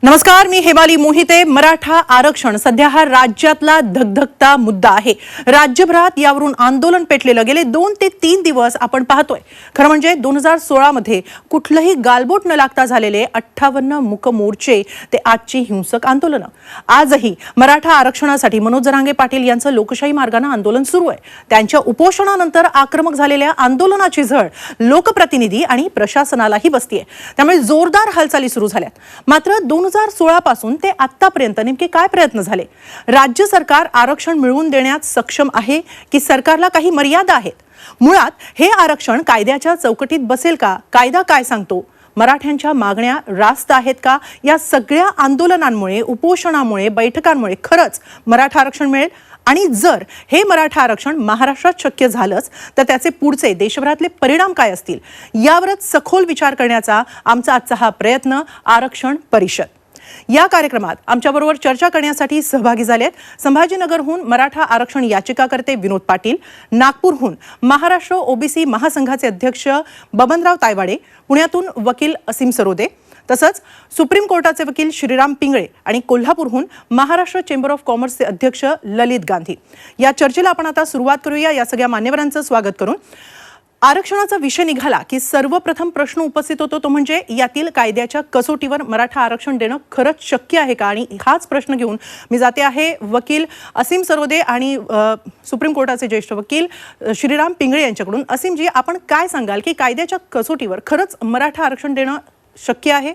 नमस्कार, मी हेमाली मोहिते। मराठा आरक्षण सध्या हा राज्यातला धगधगता मुद्दा आहे। राज्यभरात यावरून आंदोलन पेटलेलं गेले 2 ते 3 दिवस आपण पाहतोय। खरं म्हणजे 2016 मध्ये कुठलंही गालबोट न लागता झालेले 58 मूक मोर्चे ते आजची हिंसक आंदोलन। आजही मराठा आरक्षणासाठी मनोज जरांगे पाटील यांचं लोकशाही मार्गाने आंदोलन सुरू आहे। त्यांच्या उपोषणानंतर आक्रमक झालेल्या आंदोलनाची झळ लोकप्रतिनिधी आणि प्रशासनालाही बसतीये। त्यामुळे जोरदार हालचाली सुरू झाल्यात। मात्र 2016 पासून ते आतापर्यंत नेमके काय प्रयत्न झाले? राज्य सरकार आरक्षण मिळवून देण्यात सक्षम आहे की सरकारला काही मर्यादा आहेत? मुळात हे आरक्षण कायद्याच्या चौकटीत बसेल का? कायदा काय सांगतो? मराठ्यांच्या मागण्या रास्त आहेत का? या सगळ्या आंदोलनांमुळे, उपोषणामुळे, बैठकांमुळे खरंच मराठा आरक्षण मिळेल? आणि जर हे मराठा आरक्षण महाराष्ट्रात शक्य झालंच तर त्याचे पुढचे देशभरातले परिणाम काय असतील? यावरच सखोल विचार करण्याचा आमचा आजचा हा प्रयत्न आरक्षण परिषद। या कार्यक्रमात आमच्याबरोबर चर्चा करण्यासाठी सहभागी झालेत संभाजीनगरहून मराठा आरक्षण याचिकाकर्ते विनोद पाटील, नागपूरहून महाराष्ट्र ओबीसी महासंघाचे अध्यक्ष बबनराव तायवाडे, पुण्यातून वकील असीम सरोदे, तसंच सुप्रीम कोर्टाचे वकील श्रीराम पिंगळे आणि कोल्हापूरहून महाराष्ट्र चेंबर ऑफ कॉमर्सचे अध्यक्ष ललित गांधी। या चर्चेला आपण आता सुरुवात करूया। या सगळ्या मान्यवरांचं स्वागत करून आरक्षणाचा विषय निघाला की सर्वप्रथम प्रश्न उपस्थित होतो तो म्हणजे यातील कायद्याच्या कसोटीवर मराठा आरक्षण देणं खरंच शक्य आहे का? आणि हाच प्रश्न घेऊन मी जाते आहे वकील असीम सरोदे आणि सुप्रीम कोर्टाचे ज्येष्ठ वकील श्रीराम पिंगळे यांच्याकडून। असीमजी, आपण काय सांगाल की कायद्याच्या कसोटीवर खरंच मराठा आरक्षण देणं शक्य आहे?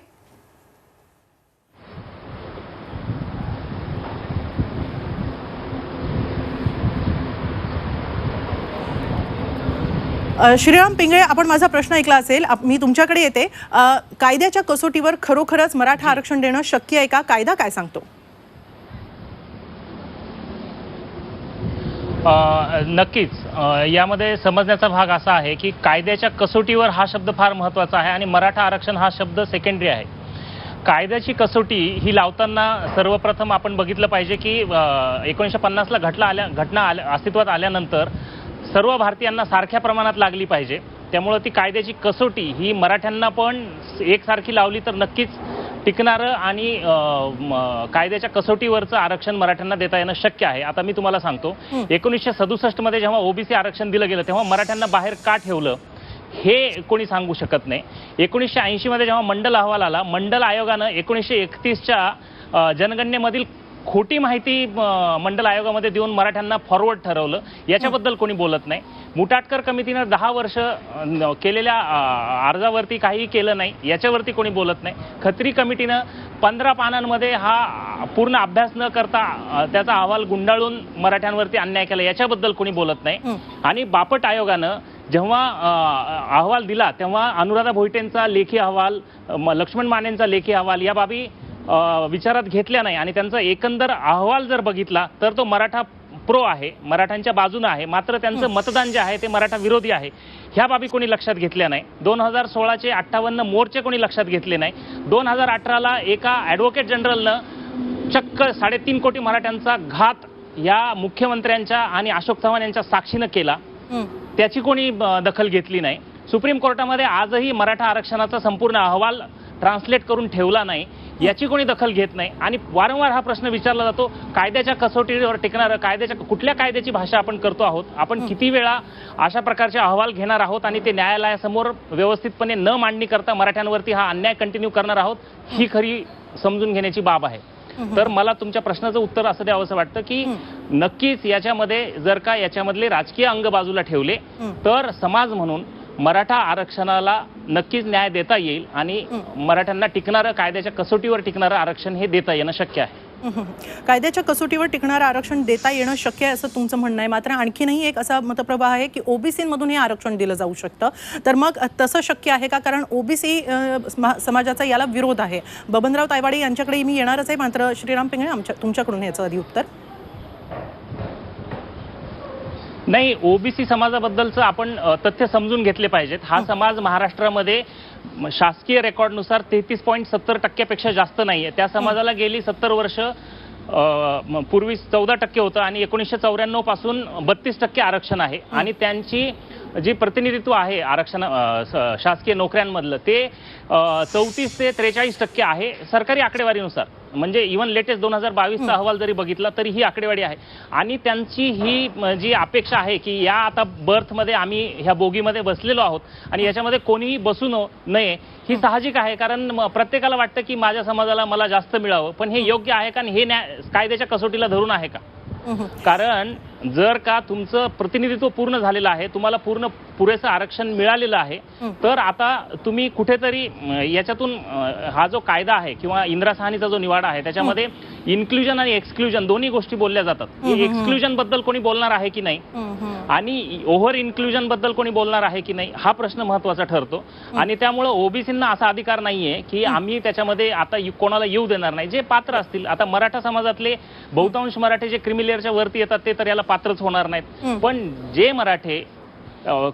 श्रीराम पिंगळे, आपण माझा प्रश्न ऐकला असेल, मी तुमच्याकडे येते। कायद्याच्या कसोटीवर खरोखरच मराठा आरक्षण देणं शक्य आहे का? कायदा काय सांगतो? नक्कीच यामध्ये समजण्याचा भाग असा आहे की कायद्याच्या कसोटीवर हा शब्द फार महत्त्वाचा आहे आणि मराठा आरक्षण हा शब्द सेकंडरी आहे। कायद्याची कसोटी ही लावताना सर्वप्रथम आपण बघितलं पाहिजे की 1950ला घटना अस्तित्वात आल्यानंतर सर्व भारतीयांना सारख्या प्रमाणात लागली पाहिजे। त्यामुळे ती कायद्याची कसोटी ही मराठ्यांना पण एकसारखी लावली तर नक्कीच टिकणारं आणि कायद्याच्या कसोटीवरचं आरक्षण मराठ्यांना देता येणं शक्य आहे। आता मी तुम्हाला सांगतो, 1967 मध्ये जेव्हा ओबीसी आरक्षण दिलं गेलं तेव्हा मराठ्यांना बाहेर का ठेवलं हे कोणी सांगू शकत नाही। 1980 मध्ये जेव्हा मंडल अहवाल आला, मंडल आयोगानं 1931च्या जनगणनेमधील खोटी माहिती मंडल आयोगामध्ये देऊन मराठ्यांना फॉरवर्ड ठरवलं, याच्याबद्दल कोणी बोलत नाही। मुटाटकर कमिटीनं 10 वर्ष केलेल्या अर्जावरती काही केलं नाही, याच्यावरती कोणी बोलत नाही। खत्री कमिटीनं 15 पानांमध्ये हा पूर्ण अभ्यास न करता त्याचा अहवाल गुंडाळून मराठ्यांवरती अन्याय केला, याच्याबद्दल कोणी बोलत नाही। आणि बापट आयोगानं जेव्हा अहवाल दिला तेव्हा अनुराधा भोईटेंचा लेखी अहवाल, लक्ष्मण मानेंचा लेखी अहवाल या बाबी विचारात घेतल्या नाही आणि त्यांचा एकंदर अहवाल जर बघितला तर तो मराठा प्रो आहे, मराठ्यांच्या बाजूने आहे। मात्र त्यांचं मतदान जे आहे ते मराठा विरोधी आहे, ह्या बाबी कोणी लक्षात घेतल्या नाही। 2016चे 58 मोर्चे कोणी लक्षात घेतले नाही। 2018ला एका ॲडव्होकेट जनरलनं चक्क 3.5 कोटी मराठ्यांचा घात या मुख्यमंत्र्यांच्या आणि अशोक चव्हाण यांच्या साक्षीनं केला, त्याची कोणी दखल घेतली नाही। सुप्रीम कोर्टामध्ये आजही मराठा आरक्षणाचा संपूर्ण अहवाल ट्रान्सलेट करून ठेवला नाही, याची कोणी दखल घेत नाही। आणि वारंवार हा प्रश्न विचारला जातो, कायद्याच्या कसोटीवर टिकणारं कुठल्या कायद्याची भाषा आपण करतो आहोत? आपण किती वेळा अशा प्रकारचे अहवाल घेणार आहोत आणि ते न्यायालयासमोर व्यवस्थितपणे न मांडणी करता मराठ्यांवरती हा अन्याय कंटिन्यू करणार आहोत? ही खरी समजून घेण्याची बाब आहे। तर मला तुमच्या प्रश्नाचं उत्तर असं द्यावंसं वाटतं की नक्कीच याच्यामध्ये जर का याच्यामधले राजकीय अंग बाजूला ठेवले तर समाज म्हणून मराठा आरक्षणाला नक्कीच न्याय देता येईल आणि मराठ्यांना टिकणारं, कायद्याच्या कसोटीवर टिकणारं आरक्षण हे देता येणं शक्य आहे। कायद्याच्या कसोटीवर टिकणारं आरक्षण देता येणं शक्य आहे असं तुमचं म्हणणं आहे। मात्र आणखीनही एक असा मतप्रवाह आहे की ओबीसीमधून हे आरक्षण दिलं जाऊ शकतं, तर मग तसं शक्य आहे का? कारण ओबीसी समाजाचा याला विरोध आहे। बबनराव तायवाडे यांच्याकडे मी येणारच आहे, मात्र श्रीराम पिंगळे तुमच्याकडून याचं आधी उत्तर। नाही, ओबीसी समाजाबद्दलचं आपण तथ्य समजून घेतले पाहिजेत। हा समाज महाराष्ट्रामध्ये शासकीय रेकॉर्डनुसार 33.70% पेक्षा जास्त नाहीये। त्या समाजाला गेली 70 वर्ष पूर्वी 14% होतं आणि 1994 पासून 32% आरक्षण आहे आणि त्यांची जी प्रतिनिधित्व आहे आरक्षण शासकीय नोकऱ्यांमधलं ते 34 ते 43% आहे सरकारी आकडेवारीनुसार. म्हणजे इव्हन लेटेस्ट 2022चा अहवाल जरी बघितला तरी ही आकडेवारी आहे. आणि त्यांची ही जी अपेक्षा आहे की या आता बर्थमध्ये आम्ही ह्या बोगीमध्ये बसलेलो आहोत आणि याच्यामध्ये कोणीही बसू नये ही साहजिक आहे. कारण प्रत्येकाला वाटतं की माझ्या समाजाला मला जास्त मिळावं, पण हे योग्य आहे का आणि हे कायद्याच्या कसोटीला धरून आहे का? कारण जर का तुमचं प्रतिनिधित्व पूर्ण झालेलं आहे, तुम्हाला पुरेसं आरक्षण मिळालेलं आहे, तर आता तुम्ही कुठेतरी याच्यातून हा जो कायदा आहे किंवा इंदिरा साहनीचा जो निवाडा आहे त्याच्यामध्ये इन्क्लुजन आणि एक्सक्लुजन दोन्ही गोष्टी बोलल्या जातात. एक्सक्लुजन बद्दल कोणी बोलणार आहे की नाही आणि ओव्हर इन्क्लुजन बद्दल कोणी बोलणार आहे की नाही हा प्रश्न महत्वाचा ठरतो. आणि त्यामुळे ओबीसींना असा अधिकार नाहीये की आम्ही त्याच्यामध्ये आता कोणाला येऊ देणार नाही. जे पात्र असतील, आता मराठा समाजातले बहुतांश मराठे जे क्रिमी लेअरच्या वरती येतात ते तर याला पात्रच होणार नाहीत, पण जे मराठे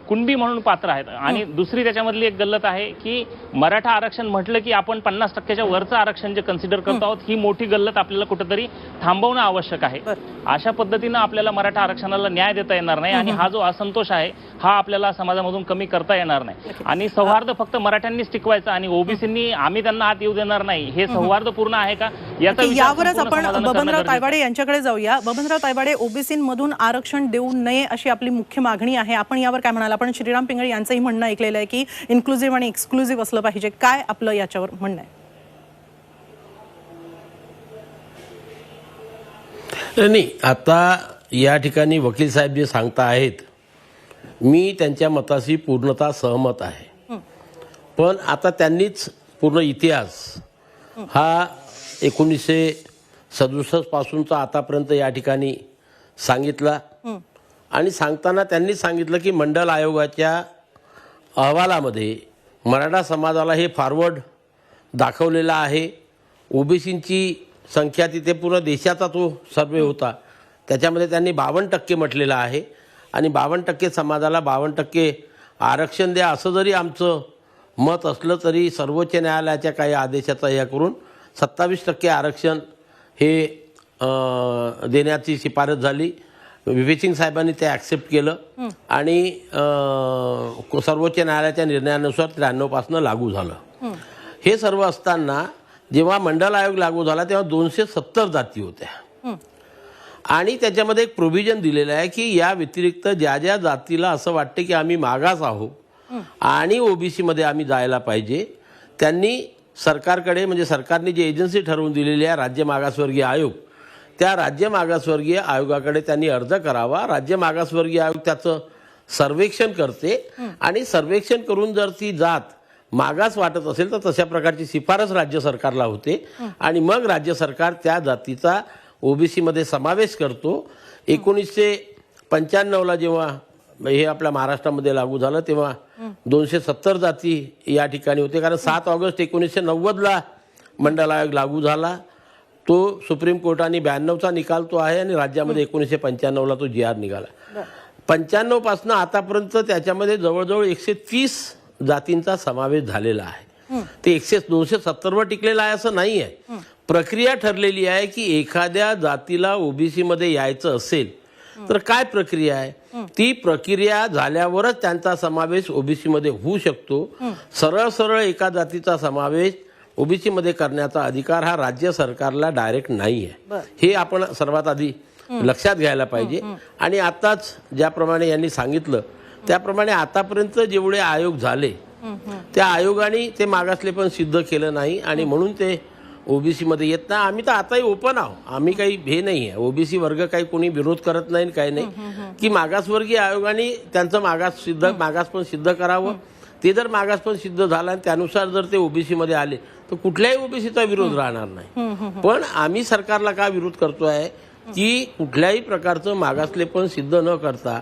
कुणबी म्हणून पात्र आहेत. आणि दुसरी त्याच्यामधली एक गल्लत आहे की मराठा आरक्षण म्हटलं की आपण 50%च्या वरचं आरक्षण जे कन्सिडर करतो आहोत, ही मोठी गल्लत आपल्याला कुठेतरी थांबवणं आवश्यक आहे. अशा पद्धतीनं आपल्याला मराठा आरक्षणाला न्याय देता येणार नाही आणि हा जो असंतोष आहे हा आपल्याला समाजामधून कमी करता येणार नाही. आणि सौहार्द फक्त मराठ्यांनीच टिकवायचं आणि ओबीसींनी आम्ही त्यांना आत येऊ देणार नाही, हे सौहार्द पूर्ण आहे का याचा विचार यावरच आपण बबनराव तायवाडे यांच्याकडे जाऊया. बबनराव तायवाडे, ओबीसींमधून आरक्षण देऊ नये अशी आपली मुख्य मागणी आहे. आपण यावर काय म्हणाल? आपण श्रीराम पिंगळे यांचंही म्हणणं ऐकलेलं आहे की इन्क्लुझिव्ह आणि एक्सक्लुझिव्ह असलं पाहिजे. काय आपलं याच्यावर म्हणणं आहे? नाही, आता या ठिकाणी वकील साहेब जे सांगता आहेत मी त्यांच्या मताशी पूर्णतः सहमत आहे. पण आता त्यांनीच पूर्ण इतिहास हा 1967 पासूनचा आतापर्यंत या ठिकाणी सांगितला. आणि सांगताना त्यांनी सांगितलं की मंडल आयोगाच्या अहवालामध्ये मराठा समाजाला हे फॉरवर्ड दाखवलेलं आहे. ओबीसींची संख्या तिथे पूर्ण देशाचा तो सर्वे होता, त्याच्यामध्ये त्यांनी 52% म्हटलेलं आहे. आणि 52% समाजाला 52% आरक्षण द्या असं जरी आमचं मत असलं तरी सर्वोच्च न्यायालयाच्या काही आदेशाचा हे करून 27% आरक्षण हे देण्याची शिफारस झाली. व्ही सिंग साहेबांनी ते ॲक्सेप्ट केलं आणि सर्वोच्च न्यायालयाच्या निर्णयानुसार 93 पासून लागू झालं. हे सर्व असताना जेव्हा मंडल आयोग लागू झाला तेव्हा 270 जाती होत्या आणि त्याच्यामध्ये एक प्रोव्हिजन दिलेलं आहे की या व्यतिरिक्त ज्या ज्या जातीला असं वाटते की आम्ही मागास आहोत आणि ओबीसीमध्ये आम्ही जायला पाहिजे, त्यांनी सरकारकडे म्हणजे सरकारने जी एजन्सी ठरवून दिलेली आहे राज्य मागासवर्गीय आयोग, त्या राज्य मागासवर्गीय आयोगाकडे त्यांनी अर्ज करावा. राज्य मागासवर्गीय आयोग त्याचं सर्वेक्षण करते आणि सर्वेक्षण करून जर ती जात मागास वाटत असेल तर तशा प्रकारची शिफारस राज्य सरकारला होते आणि मग राज्य सरकार त्या जातीचा ओबीसीमध्ये समावेश करतो. 1995ला जेव्हा हे आपल्या महाराष्ट्रामध्ये लागू झालं तेव्हा 270 जाती या ठिकाणी होते. कारण 7 ऑगस्ट 1990ला मंडल आयोग लागू झाला. तो सुप्रीम कोर्टाने 92चा निकाल तो आहे आणि राज्यामध्ये 1995ला तो GR निघाला. 95 पासून आतापर्यंत त्याच्यामध्ये जवळजवळ 130 जातींचा समावेश झालेला आहे. ते 270 वर टिकलेला आहे असं नाही आहे. प्रक्रिया ठरलेली आहे की एखाद्या जातीला ओबीसी मध्ये यायचं असेल तर काय प्रक्रिया आहे, ती प्रक्रिया झाल्यावरच त्यांचा समावेश ओबीसी मध्ये होऊ शकतो. सरळ सरळ एका जातीचा समावेश ओबीसी मध्ये करण्याचा अधिकार हा राज्य सरकारला डायरेक्ट नाही आहे. हे आपण सर्वात आधी लक्षात घ्यायला पाहिजे. आणि आताच ज्याप्रमाणे यांनी सांगितलं त्याप्रमाणे आतापर्यंत जेवढे आयोग झाले त्या आयोगाने ते मागासले पण सिद्ध केलं नाही आणि म्हणून ते ओबीसी मध्ये येत नाही. आम्ही तर आताही ओपन आहोत, आम्ही काही हे नाही आहे, ओबीसी वर्ग काही कोणी विरोध करत नाही काही नाही की मागासवर्गीय आयोगाने त्यांचं मागास पण सिद्ध करावं. ते जर मागास पण सिद्ध झाला आणि त्यानुसार जर ते ओबीसी मध्ये आले तर कुठल्याही ओबीसीचा विरोध राहणार नाही. पण आम्ही सरकारला का विरोध करतोय की कुठल्याही प्रकारचं मागासले पण सिद्ध न करता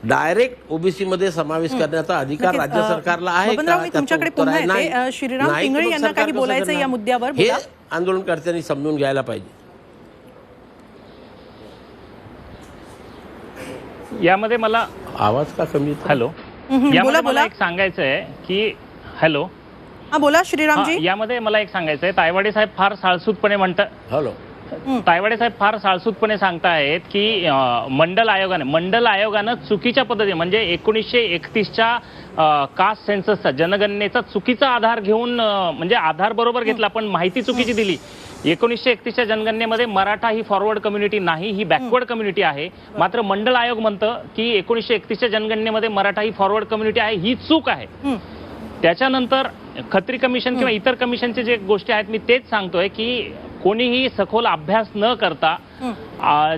डायरेक्ट ओबीसी मध्ये समावेश करण्याचा अधिकार राज्य सरकारला आहे का? तुमच्याकडे पुन्हा येते. श्रीराम पिंगळे यांना काही बोलायचं या मुद्द्यावर? हे आंदोलनकर्त्यांनी समजून घ्यायला पाहिजे. यामध्ये मला आवाज का कमी? हॅलो, यामध्ये मला एक सांगायचं आहे की हॅलो बोला श्रीरामजी. यामध्ये मला एक सांगायचं आहे, तायवाडे साहेब फार साळसूतपणे म्हणतात. हॅलो, तायवाडे साहेब फार साळसूदपणे सांगतायत की मंडल आयोगानं चुकीच्या पद्धतीने म्हणजे 1931च्या कास्ट सेन्ससचा जनगणनेचा चुकीचा आधार घेऊन म्हणजे आधार बरोबर घेतला पण माहिती चुकीची दिली. 1931च्या जनगणनेमध्ये मराठा ही फॉरवर्ड कम्युनिटी नाही, ही बॅकवर्ड कम्युनिटी आहे. मात्र मंडल आयोग म्हणतं की 1931च्या जनगणनेमध्ये मराठा ही फॉरवर्ड कम्युनिटी आहे, ही चूक आहे. त्याच्यानंतर खत्री कमिशन किंवा इतर कमिशनचे जे गोष्टी आहेत मी तेच सांगतोय की कोणीही सखोल अभ्यास न करता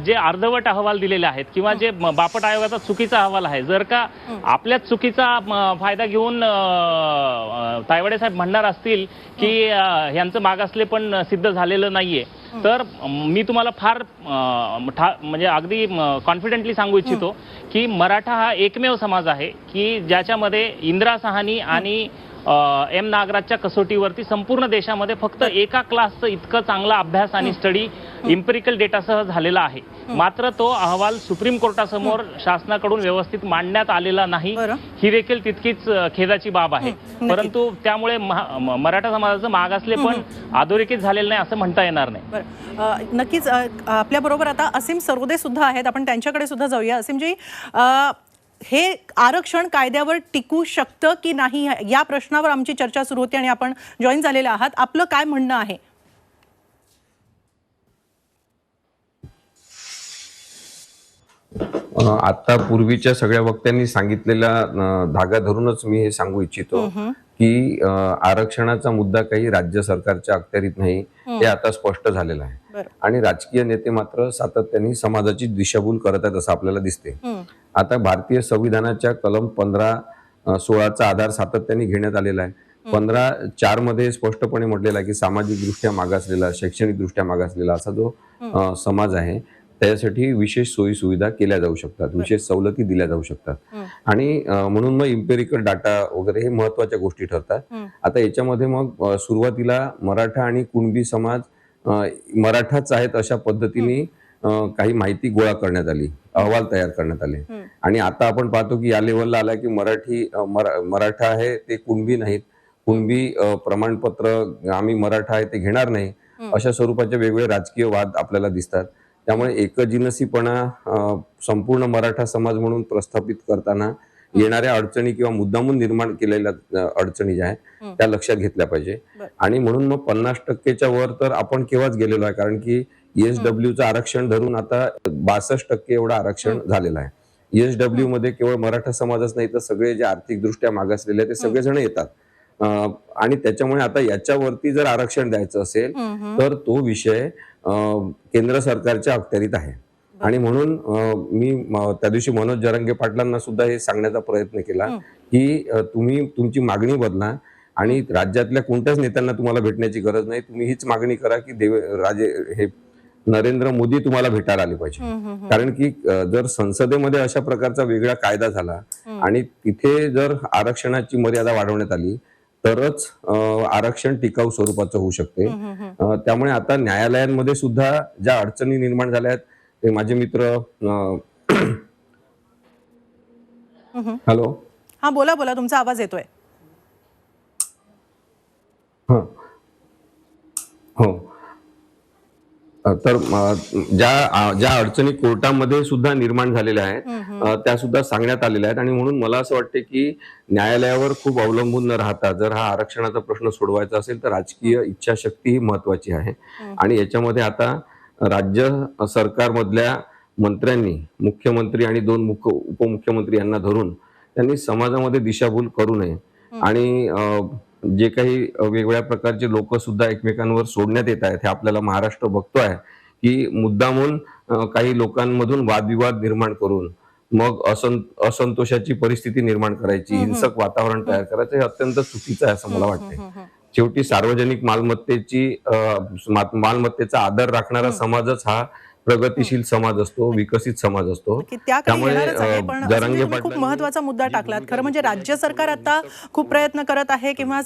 जे अर्धवट अहवाल दिलेले आहेत किंवा जे बापट आयोगाचा चुकीचा अहवाल आहे, जर का आपल्याच चुकीचा फायदा घेऊन तायवाडे साहेब म्हणणार असतील की यांचं मागासले पण सिद्ध झालेलं नाहीये, तर मी तुम्हाला फार म्हणजे अगदी कॉन्फिडेंटली सांगू इच्छितो की मराठा हा एकमेव समाज आहे की ज्याच्यामध्ये इंदिरा साहनी आणि एम नागराजच्या कसोटीवरती संपूर्ण देशामध्ये फक्त एका क्लासचं इतकं चांगला अभ्यास आणि स्टडी इम्पेरिकल डेटासह झालेला आहे. मात्र तो अहवाल सुप्रीम कोर्टासमोर शासनाकडून व्यवस्थित मांडण्यात आलेला नाही, ही देखील तितकीच खेदाची बाब आहे. परंतु त्यामुळे मराठा समाजाचं मागासले पण अधोरेखित झालेलं नाही असं म्हणता येणार नाही. नक्कीच आपल्या बरोबर आता असीम सरोदे सुद्धा आहेत, आपण त्यांच्याकडे सुद्धा जाऊया. असीमजी, हे आरक्षण कायद्यावर टिकू शकतं की नाही या प्रश्नावर आमची चर्चा सुरू होती आणि आपण जॉईन झालेले आहात. आपलं काय म्हणणं आहे? आता पूर्वीच्या सगळ्या वक्त्यांनी सांगितलेला धागा धरूनच मी हे सांगू इच्छितो की आरक्षणाचा मुद्दा काही राज्य सरकारच्या अखत्यारीत नाही, हे आता स्पष्ट झालेलं आहे. आणि राजकीय नेते मात्र सातत्याने समाजाची दिशाभूल करत आहेत असं आपल्याला दिसते. आता भारतीय संविधानाच्या कलम 15-16चा आधार सातत्याने घेण्यात आलेला आहे. 15(4) मध्ये स्पष्टपणे म्हटलेला आहे की सामाजिक दृष्ट्या मागासलेला, शैक्षणिक दृष्ट्या मागासलेला असा जो समाज आहे त्यासाठी विशेष सोयी सुविधा केल्या जाऊ शकतात, विशेष सवलती दिल्या जाऊ शकतात. आणि म्हणून मग इम्पेरिकल डाटा वगैरे हे महत्वाच्या गोष्टी ठरतात. आता याच्यामध्ये मग सुरुवातीला मराठा आणि कुणबी समाज मराठाच आहेत अशा पद्धतीने काही माहिती गोळा करण्यात आली, अहवाल तयार करण्यात आले. आणि आता आपण पाहतो की या लेवलला आला की मराठा आहे ते कुणबी नाहीत, कुणबी प्रमाणपत्र आम्ही मराठा आहे ते घेणार नाही, अशा स्वरूपाचे वेगवेगळे राजकीय वाद आपल्याला दिसतात. त्यामुळे एकजिनसीपणा संपूर्ण मराठा समाज म्हणून प्रस्थापित करताना येणाऱ्या अडचणी किंवा मुद्दामून निर्माण केलेल्या अडचणी ज्या आहेत त्या लक्षात घेतल्या पाहिजे. आणि म्हणून मग 50%च्या वर तर आपण केव्हाच गेलेलो आहे, कारण की ESWचं आरक्षण धरून आता 62% एवढं आरक्षण झालेलं आहे. ESW मध्ये केवळ मराठा समाजच नाही तर सगळे जे आर्थिकदृष्ट्या मागासलेले ते सगळेजण येतात. आणि त्याच्यामुळे आता याच्यावरती जर आरक्षण द्यायचं असेल तर तो विषय केंद्र सरकारच्या अखत्यारीत आहे. आणि म्हणून मी त्या दिवशी मनोज जरांगे पाटलांना सुद्धा हे सांगण्याचा प्रयत्न केला की तुम्ही तुमची मागणी बदला आणि राज्यातल्या कोणत्याच नेत्यांना तुम्हाला भेटण्याची गरज नाही, तुम्ही हीच मागणी करा की हे नरेंद्र मोदी तुम्हाला भेटायला आले पाहिजे. कारण की जर संसदेमध्ये अशा प्रकारचा वेगळा कायदा झाला आणि तिथे जर आरक्षणाची मर्यादा वाढवण्यात आली तरच आरक्षण टिकाऊ स्वरूपाचं होऊ शकते. त्यामुळे आता न्यायालयांमध्ये सुद्धा ज्या अडचणी निर्माण झाल्या आहेत ते माझे मित्र हॅलो, हा बोला बोला, तुमचा आवाज येतोय. हो, तर ज्या अडचणी कोर्टामध्ये सुद्धा निर्माण झालेल्या आहेत त्या सुद्धा सांगण्यात आलेल्या आहेत. आणि म्हणून मला असं वाटते की न्यायालयावर खूप अवलंबून न राहता जर हा आरक्षणाचा प्रश्न सोडवायचा असेल तर राजकीय इच्छाशक्ती ही महत्वाची आहे. आणि याच्यामध्ये आता राज्य सरकारमधल्या मंत्र्यांनी, मुख्यमंत्री आणि 2 उपमुख्यमंत्री यांना धरून त्यांनी समाजामध्ये दिशाभूल करू नये. आणि जे काही वेगवेगळ्या प्रकारचे लोक सुद्धा एकमेकांवर सोडण्यात येत आहेत हे आपल्याला महाराष्ट्र बघतोय की मुद्दामून काही लोकांमधून वादविवाद निर्माण करून मग असंतोषाची परिस्थिती निर्माण करायची, हिंसक वातावरण तयार करायचं, हे अत्यंत चुकीचं आहे असं मला वाटतंय. शेवटी सार्वजनिक मालमत्तेचा आदर राखणारा समाजच हा प्रगतिशील समाज असतो, विकसित समाज असतो. की त्याकडे येणारच आहे. पण असं म्हणजे तुम्ही खूप महत्त्वाचा मुद्दा टाकलात. खरं म्हणजे राज्य सरकार आता खूप प्रयत्न करत आहे किंवा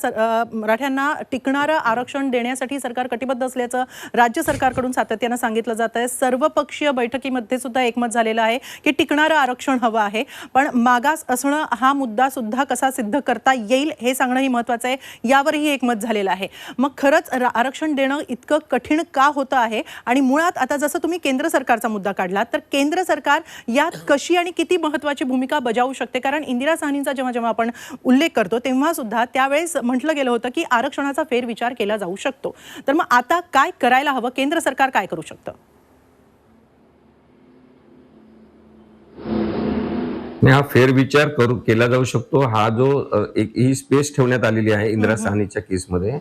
मराठ्यांना टिकणारं आरक्षण देण्यासाठी सरकार कटिबद्ध असल्याचं राज्य सरकारकडून सातत्यानं सांगितलं जात आहे. सर्वपक्षीय बैठकीमध्ये सुद्धा एकमत झालेलं आहे की टिकणारं आरक्षण हवं आहे. पण मागास असणं हा मुद्दा सुद्धा कसा सिद्ध करता येईल हे सांगणंही महत्त्वाचं आहे. यावरही एकमत झालेलं आहे. मग खरंच आरक्षण देणं इतकं कठीण का होतं आहे आणि मुळात आता जसं तुम्ही केंद्र सरकारचा मुद्दा काढला तर केंद्र सरकार यात कशी आणि किती महत्त्वाची भूमिका बजावू शकते? कारण इंदिरा साहनींचा जेव्हा आपण उल्लेख करतो तेव्हा सुद्धा त्यावेळेस म्हटलं गेलं होतं की आरक्षणाचा फेरविचार केला जाऊ शकतो. तर मग आता काय करायला हवं? केंद्र सरकार काय करू शकतं? हा फेरविचार केला जाऊ शकतो. हा जो ही स्पेस ठेवण्यात आलेली आहे इंदिरा साहनीच्या केसमध्ये,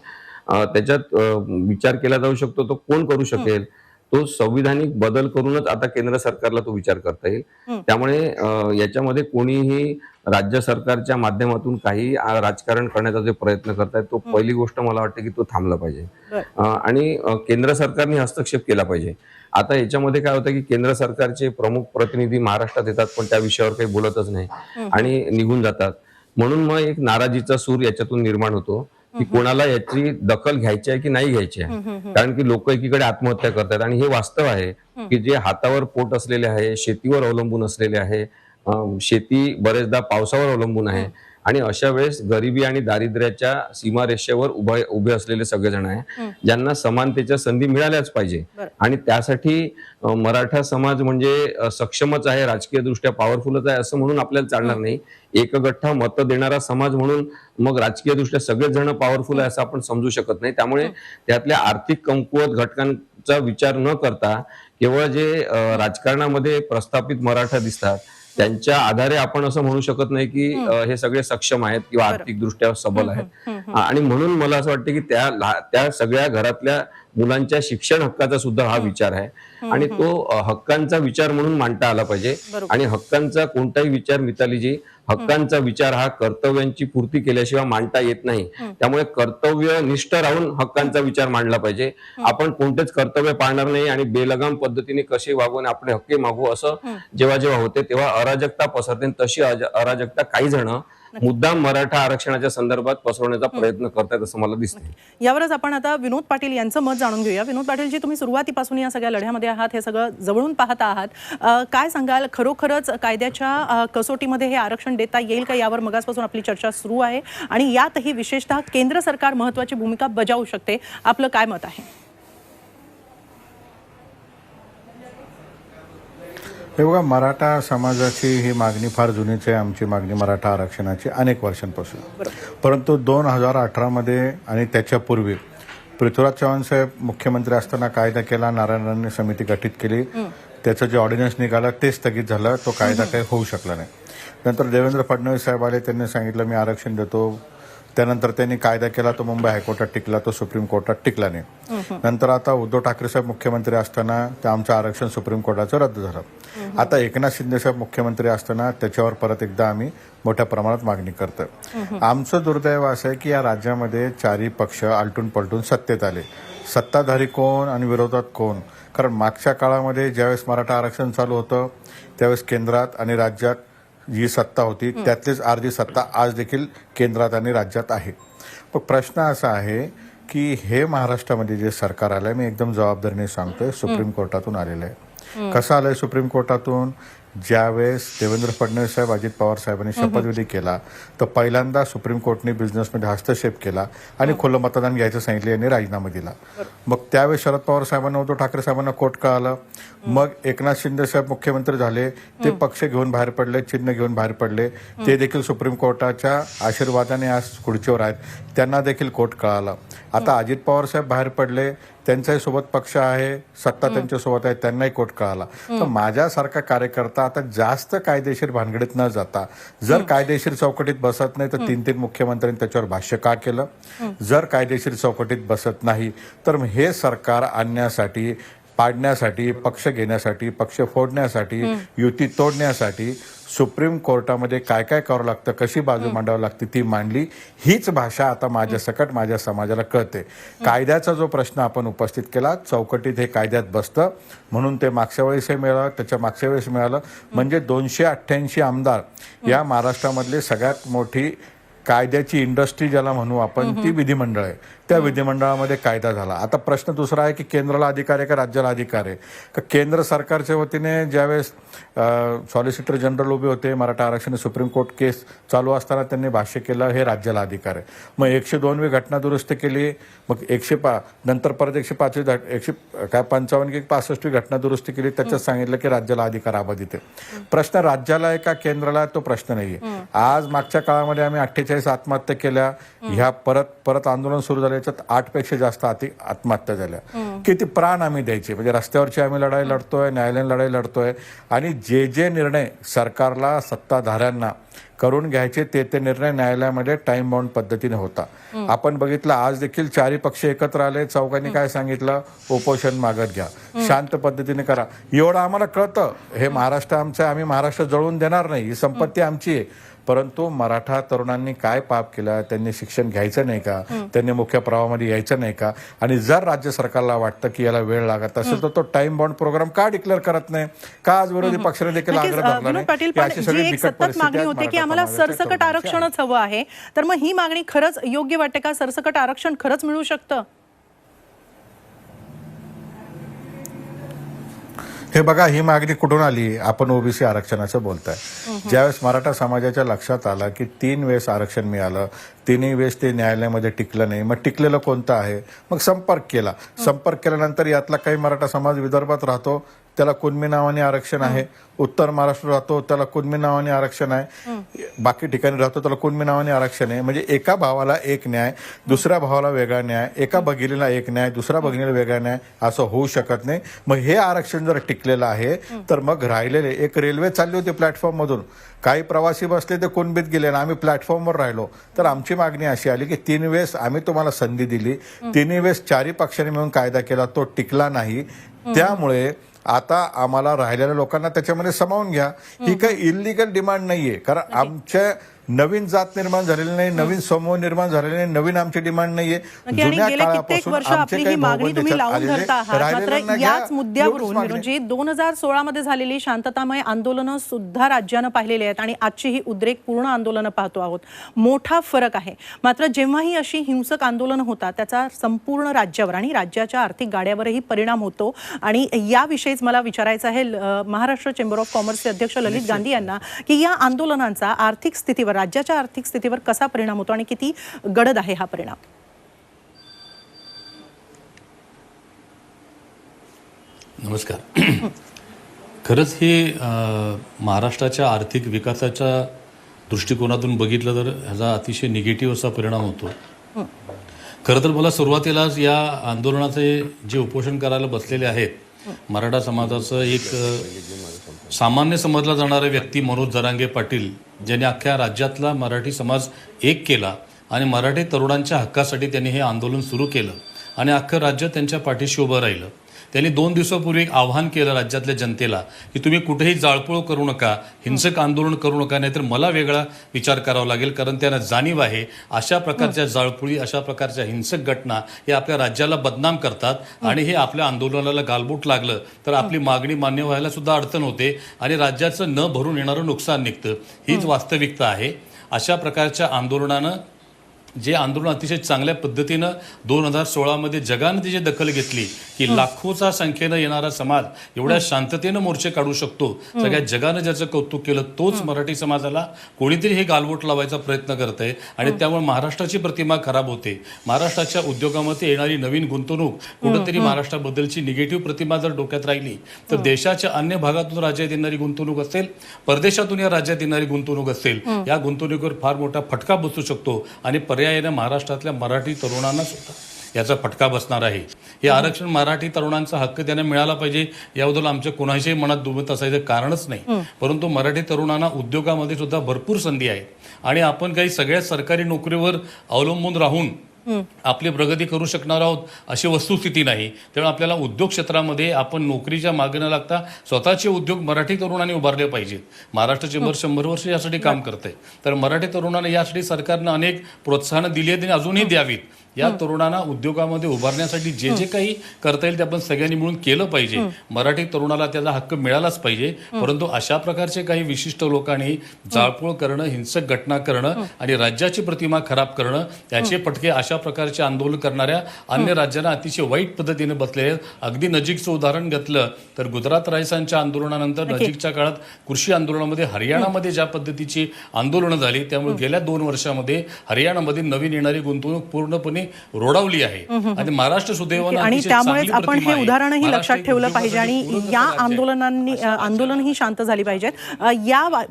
त्याच्यात विचार केला जाऊ शकतो. तो कोण करू शकेल? तो संविधानिक बदल करूनच आता केंद्र सरकारला तो विचार करता येईल. त्यामुळे याच्यामध्ये कोणीही राज्य सरकारच्या माध्यमातून काही राजकारण करण्याचा जे प्रयत्न करतायत तो पहिली गोष्ट मला वाटते की तो थांबला पाहिजे आणि केंद्र सरकारने हस्तक्षेप केला पाहिजे. आता याच्यामध्ये काय होतं की केंद्र सरकारचे प्रमुख प्रतिनिधी महाराष्ट्रात येतात पण त्या विषयावर काही बोलतच नाही आणि निघून जातात. म्हणून मग एक नाराजीचा सूर याच्यातून निर्माण होतो की कोणाला याची दखल घ्यायची आहे की नाही घ्यायची आहे. कारण की लोक एकीकडे आत्महत्या करतात आणि हे वास्तव आहे की जे हातावर पोट असलेले आहे, शेतीवर अवलंबून असलेले आहे, शेती बरेचदा पावसावर अवलंबून आहे आणि अशा वेळेस गरिबी आणि दारिद्र्याच्या सीमारेषेवर उभे असलेले सगळेजण आहे ज्यांना समानतेच्या संधी मिळाल्याच पाहिजे. आणि त्यासाठी मराठा समाज म्हणजे सक्षमच आहे, राजकीय दृष्ट्या पॉवरफुलच आहे असं म्हणून आपल्याला चालणार नाही. एकगठ्ठा मतं देणारा समाज म्हणून मग राजकीय दृष्ट्या सगळेच जण पॉवरफुल आहे असं आपण समजू शकत नाही. त्यामुळे त्यातल्या आर्थिक कमकुवत घटकांचा विचार न करता केवळ जे राजकारणामध्ये प्रस्थापित मराठा दिसतात त्यांच्या आधारे आपण असं म्हणू शकत नाही की हे सगळे सक्षम आहेत किंवा आर्थिक दृष्ट्या सबल आहेत. आणि म्हणून मला असं वाटतं की त्या सगळ्या घरातल्या मुलांच्या शिक्षण हक्काचा सुद्धा हा विचार आहे आणि तो हक्कांचा विचार म्हणून मांडता आला पाहिजे. आणि हक्कांचा कोणताही विचार, मितालीजी, हक्कांचा विचार हा कर्तव्यांची पूर्ती केल्याशिवाय मांडता येत नाही. त्यामुळे कर्तव्यनिष्ठ राहून हक्कांचा विचार मांडला पाहिजे. आपण कोणतेच कर्तव्य पाळणार नाही आणि बेलगाम पद्धतीने कसे वागून आपले हक्के मागू असं जेव्हा जेव्हा होते तेव्हा अराजकता पसरते. तशी अराजकता काही जण मुद्दाम मराठा आरक्षणाच्या संदर्भात पसरवण्याचा प्रयत्न करतात असं मला दिसतं. यावरच आपण आता विनोद पाटील यांचं मत जाणून घेऊया. विनोद पाटीलजी, तुम्ही सुरुवातीपासून या सगळ्या लढ्यामध्ये आहात, हे सगळं जवळून पाहता आहात. काय सांगाल, खरोखरच कायद्याच्या कसोटीमध्ये हे आरक्षण देता येईल का? यावर मगासपासून आपली चर्चा सुरू आहे आणि यातही विशेषतः केंद्र सरकार महत्त्वाची भूमिका बजावू शकते. आपलं काय मत आहे? हे बघा, मराठा समाजाची ही मागणी फार जुनीच आहे. आमची मागणी मराठा आरक्षणाची अनेक वर्षांपासून. परंतु 2018 मध्ये आणि त्याच्यापूर्वी पृथ्वीराज चव्हाण साहेब मुख्यमंत्री असताना कायदा केला, नारायण राणे समिती गठीत केली, त्याचं जे ऑर्डिनन्स निघाला ते स्थगित झालं, तो कायदा काही होऊ शकला नाही. नंतर देवेंद्र फडणवीस साहेब आले, त्यांनी सांगितलं मी आरक्षण देतो. त्यानंतर त्यांनी कायदा केला, तो मुंबई हायकोर्टात टिकला, तो सुप्रीम कोर्टात टिकला नाही. नंतर आता उद्धव ठाकरे साहेब मुख्यमंत्री असताना ते आमचं आरक्षण सुप्रीम कोर्टाचं रद्द झालं. आता एकनाथ शिंदे साहेब मुख्यमंत्री असताना त्याच्यावर परत एकदा आम्ही मोठ्या प्रमाणात मागणी करतोय. आमचं दुर्दैव असं आहे की या राज्यामध्ये चारही पक्ष आलटून पलटून सत्तेत आले. सत्ताधारी कोण आणि विरोधात कोण? कारण मागच्या काळामध्ये ज्यावेळेस मराठा आरक्षण चालू होतं त्यावेळेस केंद्रात आणि राज्यात जी सत्ता होती त्यातलीच अर्धी सत्ता आज देखील केंद्रात आणि राज्यात आहे. पण प्रश्न असा आहे की हे महाराष्ट्रामध्ये जे सरकार आलंय, मी एकदम जबाबदारीने सांगतोय, सुप्रीम कोर्टातून आलेलं आहे. कसं आलंय सुप्रीम कोर्टातून? ज्यावेळेस देवेंद्र फडणवीस साहेब, अजित पवार साहेबांनी शपथविधी केला तर पहिल्यांदा सुप्रीम कोर्टने बिझनेसमध्ये हस्तक्षेप केला आणि खुलं मतदान घ्यायचं सांगितलं, यांनी राजीनामा दिला. मग त्यावेळेस शरद पवार साहेबांना, उद्धव ठाकरे साहेबांना कोर्ट कळालं. मग एकनाथ शिंदे साहेब मुख्यमंत्री झाले, ते पक्ष घेऊन बाहेर पडले, चिन्ह घेऊन बाहेर पडले, ते देखील सुप्रीम कोर्टाच्या आशीर्वादाने आज खुर्चीवर आहेत, त्यांना देखील कोर्ट कळालं. आता अजित पवार साहेब बाहेर पडले, त्यांच्याही सोबत पक्ष आहे, सत्ता त्यांच्या सोबत आहे, त्यांनाही कोर्ट कळाला. तर माझ्यासारखा कार्यकर्ता आता जास्त कायदेशीर भानगडीत न जाता, जर कायदेशीर चौकटीत बसत नाही तर 3 मुख्यमंत्र्यांनी त्याच्यावर भाष्य का केलं? जर कायदेशीर चौकटीत बसत नाही तर हे सरकार आणण्यासाठी पाडण्यासाठी, पक्ष घेण्यासाठी, पक्ष फोडण्यासाठी, युती तोडण्यासाठी सुप्रीम कोर्टामध्ये काय काय करावं लागतं, कशी बाजू मांडावी लागते ती मांडली. हीच भाषा आता माझ्या सकट माझ्या समाजाला कळते. कायद्याचा जो प्रश्न आपण उपस्थित केला, चौकटीत हे कायद्यात बसतं म्हणून ते मागच्या वेळेस मिळालं, त्याच्या मागच्या वेळेस मिळालं. म्हणजे 288 आमदार या महाराष्ट्रामधले सगळ्यात मोठी कायद्याची इंडस्ट्री ज्याला म्हणू आपण, ती विधिमंडळ आहे. त्या विधिमंडळामध्ये कायदा झाला. आता प्रश्न दुसरा आहे की केंद्राला अधिकार आहे का राज्याला अधिकार आहे. का केंद्र सरकारच्या वतीने ज्यावेळेस सॉलिसिटर जनरल उभे होते, मराठा आरक्षण सुप्रीम कोर्ट केस चालू असताना त्यांनी भाष्य केलं हे राज्याला अधिकार आहे. मग 102वी घटना दुरुस्त केली, मग 105 नंतर परत 105वी 155 की 65वी घटना दुरुस्ती केली, त्याच्यात सांगितलं की राज्याला अधिकार अबाधित आहे. प्रश्न राज्याला आहे का केंद्राला आहे तो प्रश्न नाहीये. आज मागच्या काळामध्ये आम्ही 48 आत्महत्या केल्या, ह्या परत आंदोलन सुरू झालं, याच्यात 8 पेक्षा जास्त आत्महत्या झाल्या. किती प्राण आम्ही द्यायचे, म्हणजे रस्त्यावरची आम्ही लढाई लढतोय, न्यायालयीन लढाई लढतोय. आणि जे निर्णय सरकारला सत्ताधाऱ्यांना करून घ्यायचे ते निर्णय न्यायालयामध्ये टाइम बाउंड पद्धतीने होता. आपण बघितलं आज देखील चारही पक्ष एकत्र आले, चौघांनी काय सांगितलं, उपोषण मागत घ्या, शांत पद्धतीने करा. एवढं आम्हाला कळतं, हे महाराष्ट्र आमचं आहे, आम्ही महाराष्ट्र जळवून देणार नाही, ही संपत्ती आमची आहे. परंतु मराठा तरुणांनी काय पाप केलं, त्यांनी शिक्षण घ्यायचं नाही का, त्यांनी मुख्य प्रवाहामध्ये यायचं नाही का. आणि जर राज्य सरकारला वाटतं की याला वेळ लागत असेल तर तो टाइम बाउंड प्रोग्राम का डिक्लेअर करत नाही, का आज विरोधी पक्षाने देखील आग्रह धरला विनोद पाटील, नाही. पण जी एक सतत मागणी होते की आम्हाला सरसकट आरक्षणच हवं आहे, तर मग ही मागणी खरंच योग्य वाटते का? सरसकट आरक्षण खरंच मिळू शकतं? हे बघा, ही मागणी कुठून आली? आपण ओबीसी आरक्षणाचं बोलताय. ज्यावेळेस मराठा समाजाच्या लक्षात आलं की 3 वेळेस आरक्षण मिळालं, 3ही वेळेस ते न्यायालयामध्ये टिकलं नाही, मग टिकलेलं कोणतं आहे, मग संपर्क केला. संपर्क केल्यानंतर यातला काही मराठा समाज विदर्भात राहतो, त्याला कुणबी नावाने आरक्षण आहे. उत्तर महाराष्ट्र राहतो, त्याला कुणबी नावाने आरक्षण आहे. बाकी ठिकाणी राहतो, त्याला कुणबी नावाने आरक्षण आहे. म्हणजे एका भावाला एक न्याय, दुसऱ्या भावाला वेगळा न्याय, एका भगिनीला एक न्याय, दुसऱ्या भगिनीला वेगळा न्याय, असं होऊ शकत नाही. मग हे आरक्षण जर टिकलेलं आहे तर मग राहिलेले, एक रेल्वे चालली होती प्लॅटफॉर्म मधून, काही प्रवासी बसले ते कुणबीत गेले आणि आम्ही प्लॅटफॉर्मवर राहिलो. तर आमची मागणी अशी आली की 3 वेळेस आम्ही तुम्हाला संधी दिली, 3ही वेळेस 4ही पक्षांनी मिळून कायदा केला, तो टिकला नाही. त्यामुळे आता आम्हाला राहिलेल्या लोकांना त्याच्यामध्ये सामावून घ्या. ही काही इलिगल डिमांड नाहीये, कारण आमच्या नवीन जात निर्माण झालेली नाही, नवीन समूह निर्माण झालेले नाही, नवीन आमची डिमांड नाहीये. जुन्या काळापासून आपली ही मागणी तुम्ही लावून धरता आहात. मात्र याच मुद्द्यावरून जी 2016 मध्ये झालेली शांततामय आंदोलनं सुद्धा राज्यानं पाहिलेली आहेत आणि आजची ही उद्रेक पूर्ण आंदोलनं पाहतो आहोत. मोठा फरक आहे. मात्र जेव्हाही अशी हिंसक आंदोलनं होतात त्याचा संपूर्ण राज्यावर आणि राज्याच्या आर्थिक गाड्यावरही परिणाम होतो. आणि याविषयीच मला विचारायचं आहे महाराष्ट्र चेंबर ऑफ कॉमर्सचे अध्यक्ष ललित गांधी यांना की या आंदोलनांचा आर्थिक स्थितीवर, राज्याच्या आर्थिक स्थितीवर कसा परिणाम होतो आणि किती गडद आहे हा परिणाम? नमस्कार. खरंच हे महाराष्ट्राच्या आर्थिक विकासाच्या दृष्टिकोनातून बघितलं तर ह्याचा अतिशय निगेटिव्ह असा परिणाम होतो. खरं तर मला सुरुवातीलाच या आंदोलनाचे जे उपोषण करायला बसलेले आहेत मराठा समाजाचं एक सामान्य समजला जाणारा व्यक्ती मनोज जरांगे पाटील, ज्यांनी अख्ख्या राज्यातला मराठी समाज एक केला आणि मराठी तरुणांच्या हक्कासाठी त्यांनी हे आंदोलन सुरू केलं आणि अख्खं राज्य त्यांच्या पाठीशी उभं राहिलं. त्यांनी 2 दिवसापूर्वी एक आव्हान केलं राज्यातल्या जनतेला की तुम्ही कुठेही जाळपोळ करू नका, हिंसक आंदोलन करू नका, नाहीतर मला वेगळा विचार करावा लागेल. कारण त्यांना जाणीव आहे अशा प्रकारच्या जाळपोळी, अशा प्रकारच्या हिंसक घटना हे आपल्या राज्याला बदनाम करतात आणि हे आपल्या आंदोलनाला गालबोट लागलं तर आपली मागणी मान्य व्हायला सुद्धा अडचण होते आणि राज्याचं न भरून येणारं नुकसान निघतं. हीच वास्तविकता आहे. अशा प्रकारच्या आंदोलनानं, जे आंदोलन अतिशय चांगल्या पद्धतीनं 2016 मध्ये जगानं त्याची दखल घेतली की लाखोचा संख्येनं येणारा समाज एवढ्या शांततेनं मोर्चे काढू शकतो, सगळ्या जगानं ज्याचं कौतुक केलं तोच मराठी समाजाला कोणीतरी हे गालबोट लावायचा प्रयत्न करत आहे आणि त्यामुळे महाराष्ट्राची प्रतिमा खराब होते. महाराष्ट्राच्या उद्योगामध्ये येणारी नवीन गुंतवणूक, कुठंतरी महाराष्ट्राबद्दलची निगेटिव्ह प्रतिमा जर डोक्यात राहिली तर देशाच्या अन्य भागातून राज्यात येणारी गुंतवणूक असेल, परदेशातून या राज्यात येणारी गुंतवणूक असेल, या गुंतवणुकीवर फार मोठा फटका बसू शकतो आणि पर्यायाने महाराष्ट्रातल्या मराठी तरुणांना सुद्धा याचा फटका बसणार आहे. हे आरक्षण मराठी तरुणांचा हक्क त्यांना मिळाला पाहिजे याबद्दल आमच्या कोणाच्याही मनात दुमत असायचं कारणच नाही. परंतु मराठी तरुणांना उद्योगामध्ये सुद्धा भरपूर संधी आहेत आणि आपण काही सगळ्या सरकारी नोकरीवर अवलंबून राहून आपली प्रगती करू शकणार आहोत अशी वस्तुस्थिती नाही. त्यामुळे आपल्याला उद्योग क्षेत्रामध्ये आपण नोकरीच्या मागे न लागता स्वतःचे उद्योग मराठी तरुणांनी उभारले पाहिजेत. महाराष्ट्र चेंबर 100 वर्ष यासाठी काम करते. तर मराठी तरुणांना यासाठी सरकारनं अनेक प्रोत्साहनं दिली आहेत आणि अजूनही द्यावीत. या तरुणांना उद्योगामध्ये उभारण्यासाठी जे जे काही करता येईल ते आपण सगळ्यांनी मिळून केलं पाहिजे. मराठी तरुणाला त्याचा हक्क मिळालाच पाहिजे. परंतु अशा प्रकारचे काही विशिष्ट लोकांनी जाळपोळ करणं, हिंसक घटना करणं आणि राज्याची प्रतिमा खराब करणं, त्याचे फटके अशा प्रकारचे आंदोलन करणाऱ्या अन्य राज्यांना अतिशय वाईट पद्धतीने बसले आहेत. अगदी नजीकचं उदाहरण घेतलं तर गुजरात रायसांच्या आंदोलनानंतर नजीकच्या काळात कृषी आंदोलनामध्ये हरियाणामध्ये ज्या पद्धतीची आंदोलनं झाली, त्यामुळे गेल्या 2 वर्षामध्ये हरियाणामध्ये नवीन येणारी गुंतवणूक पूर्णपणे रोडावली आहे. आणि महाराष्ट्र सुदैवानं आणि अतिशय त्यामुळेच चांगली आपण प्रतिमा हे आहे. उदाहरणही महाराष्ट्र लक्षात एक ठेवलं पाहिजे आणि उद्योगासाठी या पूरक आंदोलन ही शांत झाली पाहिजेत.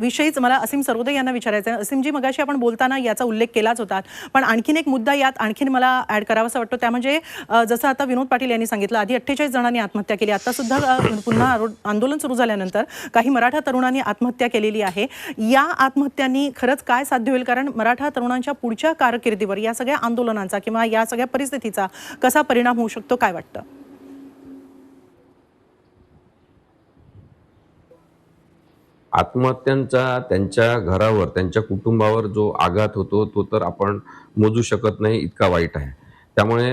विषयीच मला असीम सरोदे यांना विचारायचं आहे. असीमजी, मगाशी आपण बोलताना याचा उल्लेख केलाच होता, पण आणखीन एक मुद्दा यात आणखीन मला ऍड करावासा वाटतो. त्या म्हणजे जसं आता विनोद पाटील यांनी सांगितलं, आधी 48 जणांनी आत्महत्या केली, आता सुद्धा पुन्हा आंदोलन सुरू झाल्यानंतर काही मराठा तरुणांनी आत्महत्या केलेली आहे. या आत्महत्यांनी खरंच काय साध्य होईल? कारण मराठा तरुणांच्या पुढच्या कारकिर्दीवर या सगळ्या आंदोलनांचा किंवा या सगळ्या परिस्थितीचा कसा परिणाम होऊ शकतो, काय वाटतं? आत्महत्यांचा त्यांच्या घरावर, त्यांच्या कुटुंबावर जो आघात होतो तो तर आपण मोजू शकत नाही, इतका वाईट आहे. त्यामुळे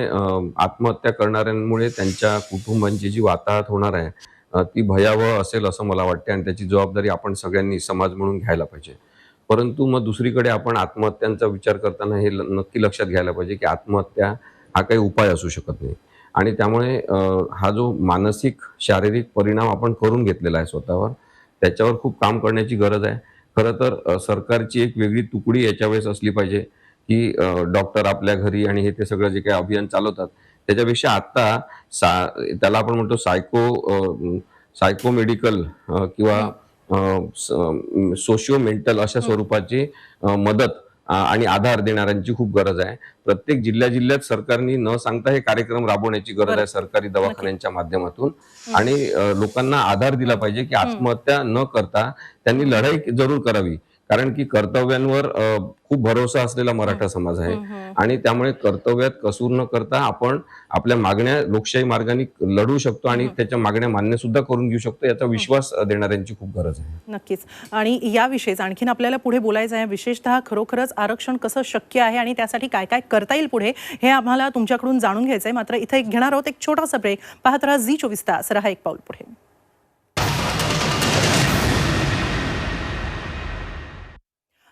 आत्महत्या करणाऱ्यांमुळे त्यांच्या कुटुंबांची जी वाताहत होणार आहे ती भयावह असेल असं मला वाटते आणि त्याची जबाबदारी आपण सगळ्यांनी समाज म्हणून घ्यायला पाहिजे. परंतु मग दुसरीकडे आपण आत्महत्यांचा विचार करताना हे नक्की लक्षात घ्यायला पाहिजे की आत्महत्या हा काही उपाय असू शकत नाही. आणि त्यामुळे हा जो मानसिक शारीरिक परिणाम आपण करून घेतलेला आहे स्वतःवर, त्याच्यावर खूप काम करण्याची गरज आहे. खरं तर सरकारची एक वेगळी तुकडी याच्या वेळेस असली पाहिजे की डॉक्टर आपल्या घरी आणि हे ते सगळं जे काही अभियान चालवतात त्याच्यापेक्षा आता त्याला आपण म्हणतो सायको मेडिकल किंवा सोशिओ मेंटल अशा स्वरूपाची मदत आणि आधार देणाऱ्यांची खूप गरज आहे. प्रत्येक जिल्ह्यात सरकारने न सांगता हे कार्यक्रम राबवण्याची गरज आहे खूप दवाखान्यांच्या माध्यमातून. आणि लोकांना आधार दिला पाहिजे की आत्महत्या न करता त्यांनी लढाई जरूर करावी. कारण की कर्तव्यांवर खूप भरोसा असलेला मराठा समाज आहे आणि त्यामुळे कर्तव्यात कसूर न करता आपण आपल्या मागण्या लोकशाही मार्गाने लढू शकतो आणि त्याच्या मागण्या मान्य सुद्धा करून घेऊ शकतो, याचा विश्वास देणाऱ्यांची खूप गरज आहे. नक्कीच. आणि याविषयीच आणखीन आपल्याला पुढे बोलायचं आहे. विशेषतः खरोखरच आरक्षण कसं शक्य आहे आणि त्यासाठी काय काय करता येईल पुढे, हे आम्हाला तुमच्याकडून जाणून घ्यायचं आहे. मात्र इथे घेणार आहोत एक छोटासा ब्रेक. पाहत रहा झी 24 तास, रहा एक पाऊल पुढे.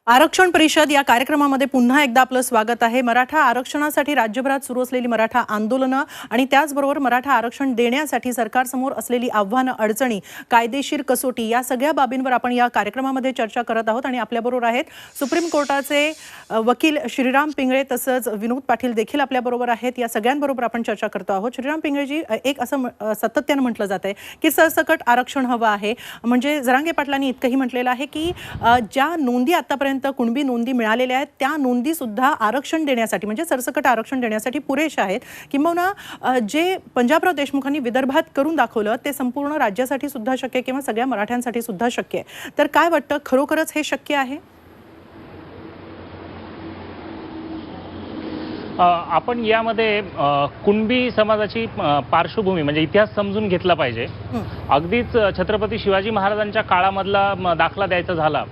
आरक्षण परिषद या कार्यक्रमामध्ये पुन्हा एकदा आपलं स्वागत आहे. मराठा आरक्षणासाठी राज्यभरात सुरू असलेली मराठा आंदोलनं आणि त्याचबरोबर मराठा आरक्षण देण्यासाठी सरकारसमोर असलेली आव्हानं, अडचणी, कायदेशीर कसोटी, या सगळ्या बाबींवर आपण या कार्यक्रमामध्ये चर्चा करत आहोत. आणि आपल्याबरोबर आहेत सुप्रीम कोर्टाचे वकील श्रीराम पिंगळे, तसंच विनोद पाटील देखील आपल्याबरोबर आहेत. या सगळ्यांबरोबर आपण चर्चा करतो आहोत. श्रीराम पिंगळेजी, एक असं सातत्यानं म्हटलं जात आहे की सरसकट आरक्षण हवं आहे. म्हणजे जरांगे पाटलांनी इतकंही म्हटलेलं आहे की ज्या नोंदी आतापर्यंत कुणबी नोंदी मिळालेल्या आहेत त्या नोंदी सुद्धा आरक्षण देण्यासाठी, म्हणजे सरसकट आरक्षण देण्यासाठी पुरेशा आहेत. किंबहुना जे पंजाबराव देशमुखांनी विदर्भात करून दाखवलं ते संपूर्ण राज्यासाठी सुद्धा शक्य आहे किंवा सगळ्या मराठ्यांसाठी सुद्धा शक्य आहे. तर काय वाटतं, खरोखरच हे शक्य आहे? आपण यामध्ये कुणबी समाजाची पार्श्वभूमी म्हणजे इतिहास समजून घेतला पाहिजे. अगदीच छत्रपती शिवाजी महाराजांच्या काळामधला दाखला द्यायचा झाला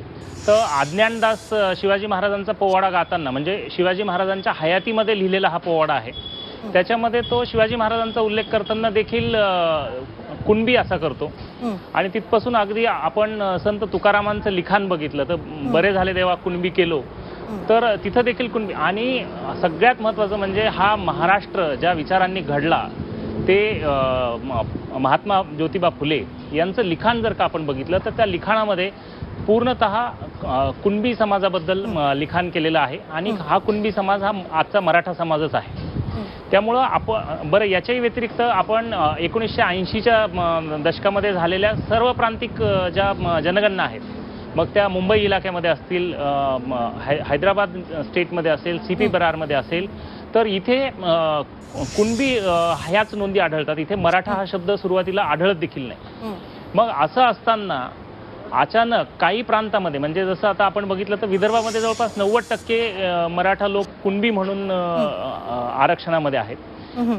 तर अज्ञानदास शिवाजी महाराजांचा पोवाडा गाताना, म्हणजे शिवाजी महाराजांच्या हयातीमध्ये लिहिलेला हा पोवाडा आहे, त्याच्यामध्ये तो शिवाजी महाराजांचा उल्लेख करताना देखील कुणबी असा करतो. आणि तिथपासून अगदी आपण संत तुकारामांचं लिखाण बघितलं तर बरे झाले देवा कुणबी केलो, तर तिथं देखील कुणबी. आणि सगळ्यात महत्त्वाचं म्हणजे हा महाराष्ट्र ज्या विचारांनी घडला ते महात्मा ज्योतिबा फुले यांचं लिखाण जर का आपण बघितलं तर त्या लिखाणामध्ये पूर्णतः कुणबी समाजाबद्दल लिखाण केलेलं आहे. आणि हा कुणबी समाज हा आजचा मराठा समाजच आहे. त्यामुळं आपण बरं, याच्याही व्यतिरिक्त आपण 1980च्या दशकामध्ये झालेल्या सर्व प्रांतिक ज्या जनगणना आहेत, मग त्या मुंबई इलाक्यामध्ये असतील, हैदराबाद स्टेटमध्ये असेल, CP बरारमध्ये असेल, तर इथे कुणबी ह्याच नोंदी आढळतात. इथे मराठा हा शब्द सुरुवातीला आढळत देखील नाही. मग असं असताना अचानक काही प्रांतामध्ये, म्हणजे जसं आता आपण बघितलं तर विदर्भामध्ये जवळपास 90% मराठा लोक कुणबी म्हणून आरक्षणामध्ये आहेत.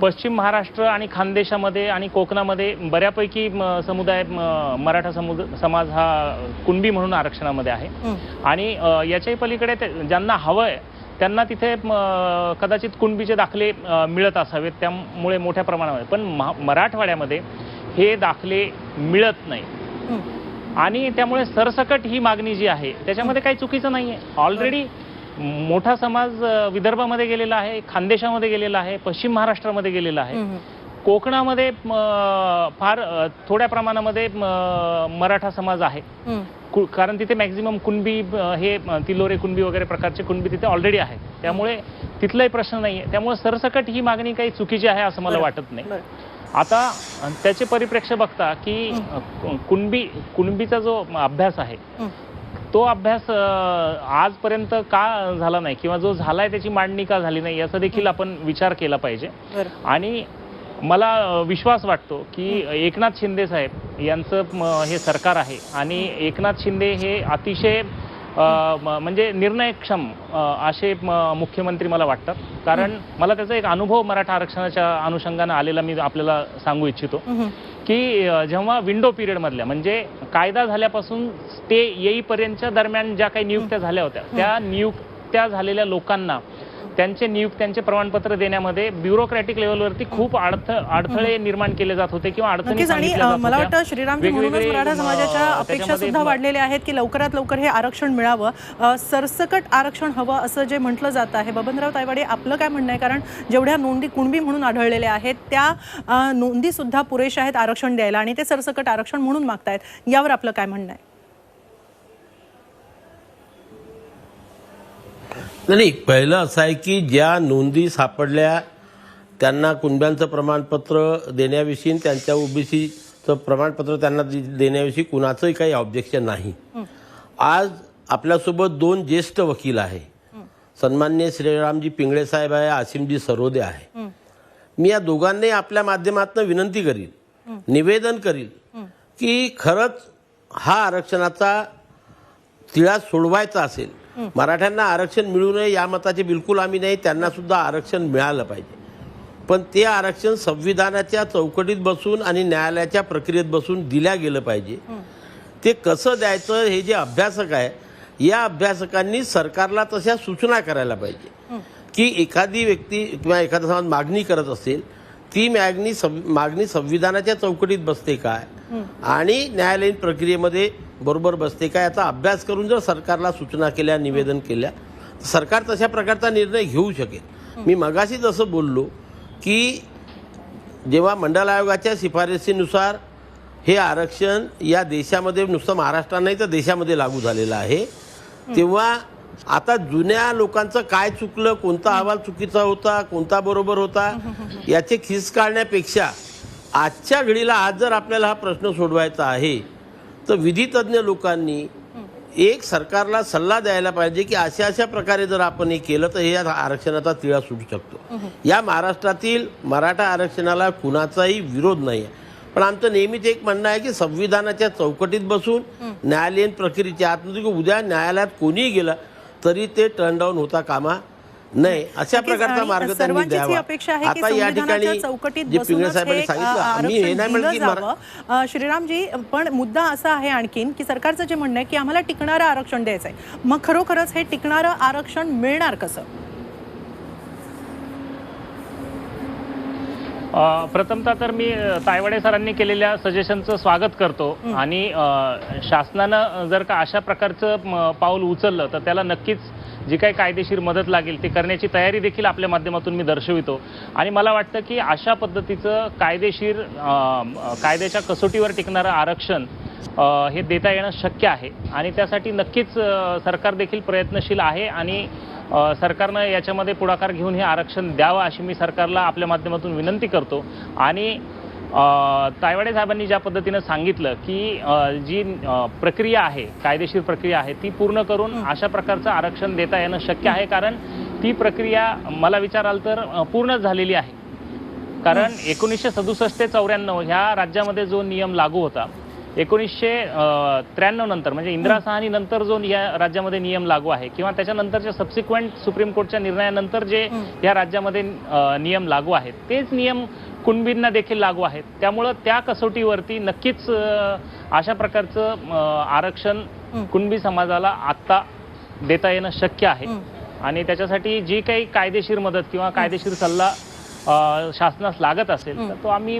पश्चिम महाराष्ट्र आणि खानदेशामध्ये आणि कोकणामध्ये बऱ्यापैकी समुदाय मराठा समाज हा कुणबी म्हणून आरक्षणामध्ये आहे. आणि याच्याही पलीकडे ज्यांना हवंय त्यांना तिथे कदाचित कुणबीचे दाखले मिळत असावेत, त्यामुळे मोठ्या प्रमाणामध्ये. पण मराठवाड्यामध्ये हे दाखले मिळत नाही आणि त्यामुळे सरसकट ही मागणी जी आहे त्याच्यामध्ये काही चुकीचं नाही आहे. ऑलरेडी मोठा समाज विदर्भामध्ये गेलेला आहे, खानदेशामध्ये गेलेला आहे, पश्चिम महाराष्ट्रामध्ये गेलेला आहे. कोकणामध्ये फार थोड्या प्रमाणामध्ये मराठा समाज आहे, कारण तिथे मॅक्झिमम कुणबी हे तिलोरे कुणबी वगैरे प्रकारचे कुणबी तिथे ऑलरेडी आहेत. त्यामुळे तिथलाही प्रश्न नाही आहे. त्यामुळे सरसकट ही मागणी काही चुकीची आहे असं मला वाटत नाही. आता त्याचे परिप्रेक्ष्य बघता की कुणबीचा जो अभ्यास आहे तो अभ्यास आजपर्यंत का झाला नाही किंवा जो झालाय त्याची मांडणी का झाली नाही याचा देखील आपण विचार केला पाहिजे. आणि मला विश्वास वाटतो की एकनाथ शिंदे साहेब यांचं हे सरकार आहे आणि एकनाथ शिंदे हे अतिशय म्हणजे निर्णयक्षम असे मुख्यमंत्री मला वाटतात. कारण मला त्याचा एक अनुभव मराठा आरक्षणाच्या अनुषंगाने आलेला मी आपल्याला सांगू इच्छितो की जेव्हा विंडो पिरियड मधल्या, म्हणजे कायदा झाल्यापासून स्टे येईपर्यंतच्या दरम्यान ज्या काही नियुक्त्या झाल्या होत्या त्या नियुक्त्या झालेल्या लोकांना त्यांचे प्रमाणपत्र देण्यामध्ये ब्युरोक्रॅटिक लेव्हलवरती खूप अडथळे निर्माण केले जात होते किंवा अडचणी सांगितल्या जात होत्या. मला वाटतं श्रीरामजी, म्हणूनच मराठा समाजाच्या अपेक्षा सुद्धा वाढलेल्या आहेत की लवकरात लवकर हे आरक्षण मिळावं, सरसकट आरक्षण हवं असं जे म्हटलं जात आहे. बबनराव तायवाडे, आपलं काय म्हणणं आहे? कारण जेवढ्या नोंदी कुणबी म्हणून आढळलेल्या आहेत त्या नोंदी सुद्धा पुरेशा आहेत आरक्षण द्यायला आणि ते सरसकट आरक्षण म्हणून मागतायत. यावर आपलं काय म्हणणं आहे? नाही, पहिलं असं आहे की ज्या नोंदी सापडल्या त्यांना कुणब्यांचं प्रमाणपत्र देण्याविषयी, त्यांच्या ओबीसीचं प्रमाणपत्र त्यांना देण्याविषयी कुणाचंही काही ऑब्जेक्शन नाही. आज आपल्यासोबत 2 ज्येष्ठ वकील आहे, सन्माननीय श्रीरामजी पिंगळे साहेब आहे, आसिमजी सरोदे आहे. मी या दोघांनी आपल्या माध्यमातून विनंती करील, निवेदन करील की खरंच हा आरक्षणाचा तिढा सोडवायचा असेल, मराठ्यांना आरक्षण मिळू नये या मताचे बिलकुल आम्ही नाही, त्यांना सुद्धा आरक्षण मिळालं पाहिजे. पण ते आरक्षण संविधानाच्या चौकटीत बसून आणि न्यायालयाच्या प्रक्रियेत बसून दिल्या गेलं पाहिजे. ते कसं द्यायचं हे जे अभ्यासक आहे या अभ्यासकांनी सरकारला तशा सूचना करायला पाहिजे की एखादी व्यक्ती किंवा एखादा समाज मागणी करत असेल, ती मागणी संविधानाच्या चौकटीत बसते काय आणि न्यायालयीन प्रक्रियेमध्ये बरोबर बसते का, याचा अभ्यास करून जर सरकारला सूचना केल्या, निवेदन केल्या, तर सरकार तशा प्रकारचा निर्णय घेऊ शकेल. मी मगाशी जसं बोललो की जेव्हा मंडल आयोगाच्या शिफारसीनुसार हे आरक्षण या देशामध्ये, नुसतं महाराष्ट्रात नाही तर देशामध्ये लागू झालेलं आहे, तेव्हा आता जुन्या लोकांचं काय चुकलं, कोणता अहवाल चुकीचा होता, कोणता बरोबर होता, याचे खिस काढण्यापेक्षा आजच्या घडीला आज जर आपल्याला हा प्रश्न सोडवायचा आहे तर विधितज्ञ लोकांनी एक सरकारला सल्ला द्यायला पाहिजे की अशा प्रकारे जर आपण हे केलं तर हे आरक्षणाचा तिढा सुटू शकतो. या महाराष्ट्रातील मराठा आरक्षणाला कुणाचाही विरोध नाही आहे, पण आमचं नेहमीच एक म्हणणं आहे की संविधानाच्या चौकटीत बसून न्यायालयीन प्रक्रियेच्या आतमध्ये उद्या न्यायालयात कोणीही गेला तरी ते टर्न डाऊन होता कामा नाही, अशा प्रकारचा मार्ग त्यांनी द्यावा. आता या ठिकाणी जे पिंगळे साहेबांनी सांगितलं, मी हे नाही म्हणत की श्रीरामजी, पण मुद्दा असा आहे आणखीन की सरकारचं जे म्हणणं आहे की आम्हाला टिकणारं आरक्षण द्यायचंय, मग खरोखरच हे टिकणारं आरक्षण मिळणार कसं? प्रथमतः तर मी तायवाडे सरांनी केलेल्या सजेशनचं स्वागत करतो आणि शासनानं जर का अशा प्रकारचं पाऊल उचललं तर त्याला नक्कीच जी काही कायदेशीर मदत लागेल ती करण्याची तयारी देखील आपल्या माध्यमातून मी दर्शवितो. आणि मला वाटतं की अशा पद्धतीचं कायदेशीर कायद्याच्या कसोटीवर टिकणारं आरक्षण हे देता येणं शक्य आहे आणि त्यासाठी नक्कीच सरकार देखील प्रयत्नशील आहे आणि सरकारनं याच्यामध्ये पुढाकार घेऊन हे आरक्षण द्यावं अशी मी सरकारला आपल्या माध्यमातून विनंती करतो. आणि तायवाडे साहेबांनी ज्या पद्धतीनं सांगितलं की जी प्रक्रिया आहे, कायदेशीर प्रक्रिया आहे, ती पूर्ण करून अशा प्रकारचं आरक्षण देता येणं शक्य आहे, कारण ती प्रक्रिया मला विचाराल तर पूर्णच झालेली आहे. कारण 1967 ते 94 ह्या राज्यामध्ये जो नियम लागू होता 1993 नंतर म्हणजे इंदिरा साहनी नंतर जो या राज्यामध्ये नियम लागू आहे किंवा त्याच्यानंतरच्या सबसिक्वेंट सुप्रीम कोर्टच्या निर्णयानंतर जे या राज्यामध्ये नियम लागू आहेत तेच नियम कुणबींना देखील लागू आहेत. त्यामुळं त्या कसोटीवरती नक्कीच अशा प्रकारचं आरक्षण कुणबी समाजाला आत्ता देता येणं शक्य आहे आणि त्याच्यासाठी जी काही कायदेशीर मदत किंवा कायदेशीर सल्ला शासनास लागत असेल तर तो आम्ही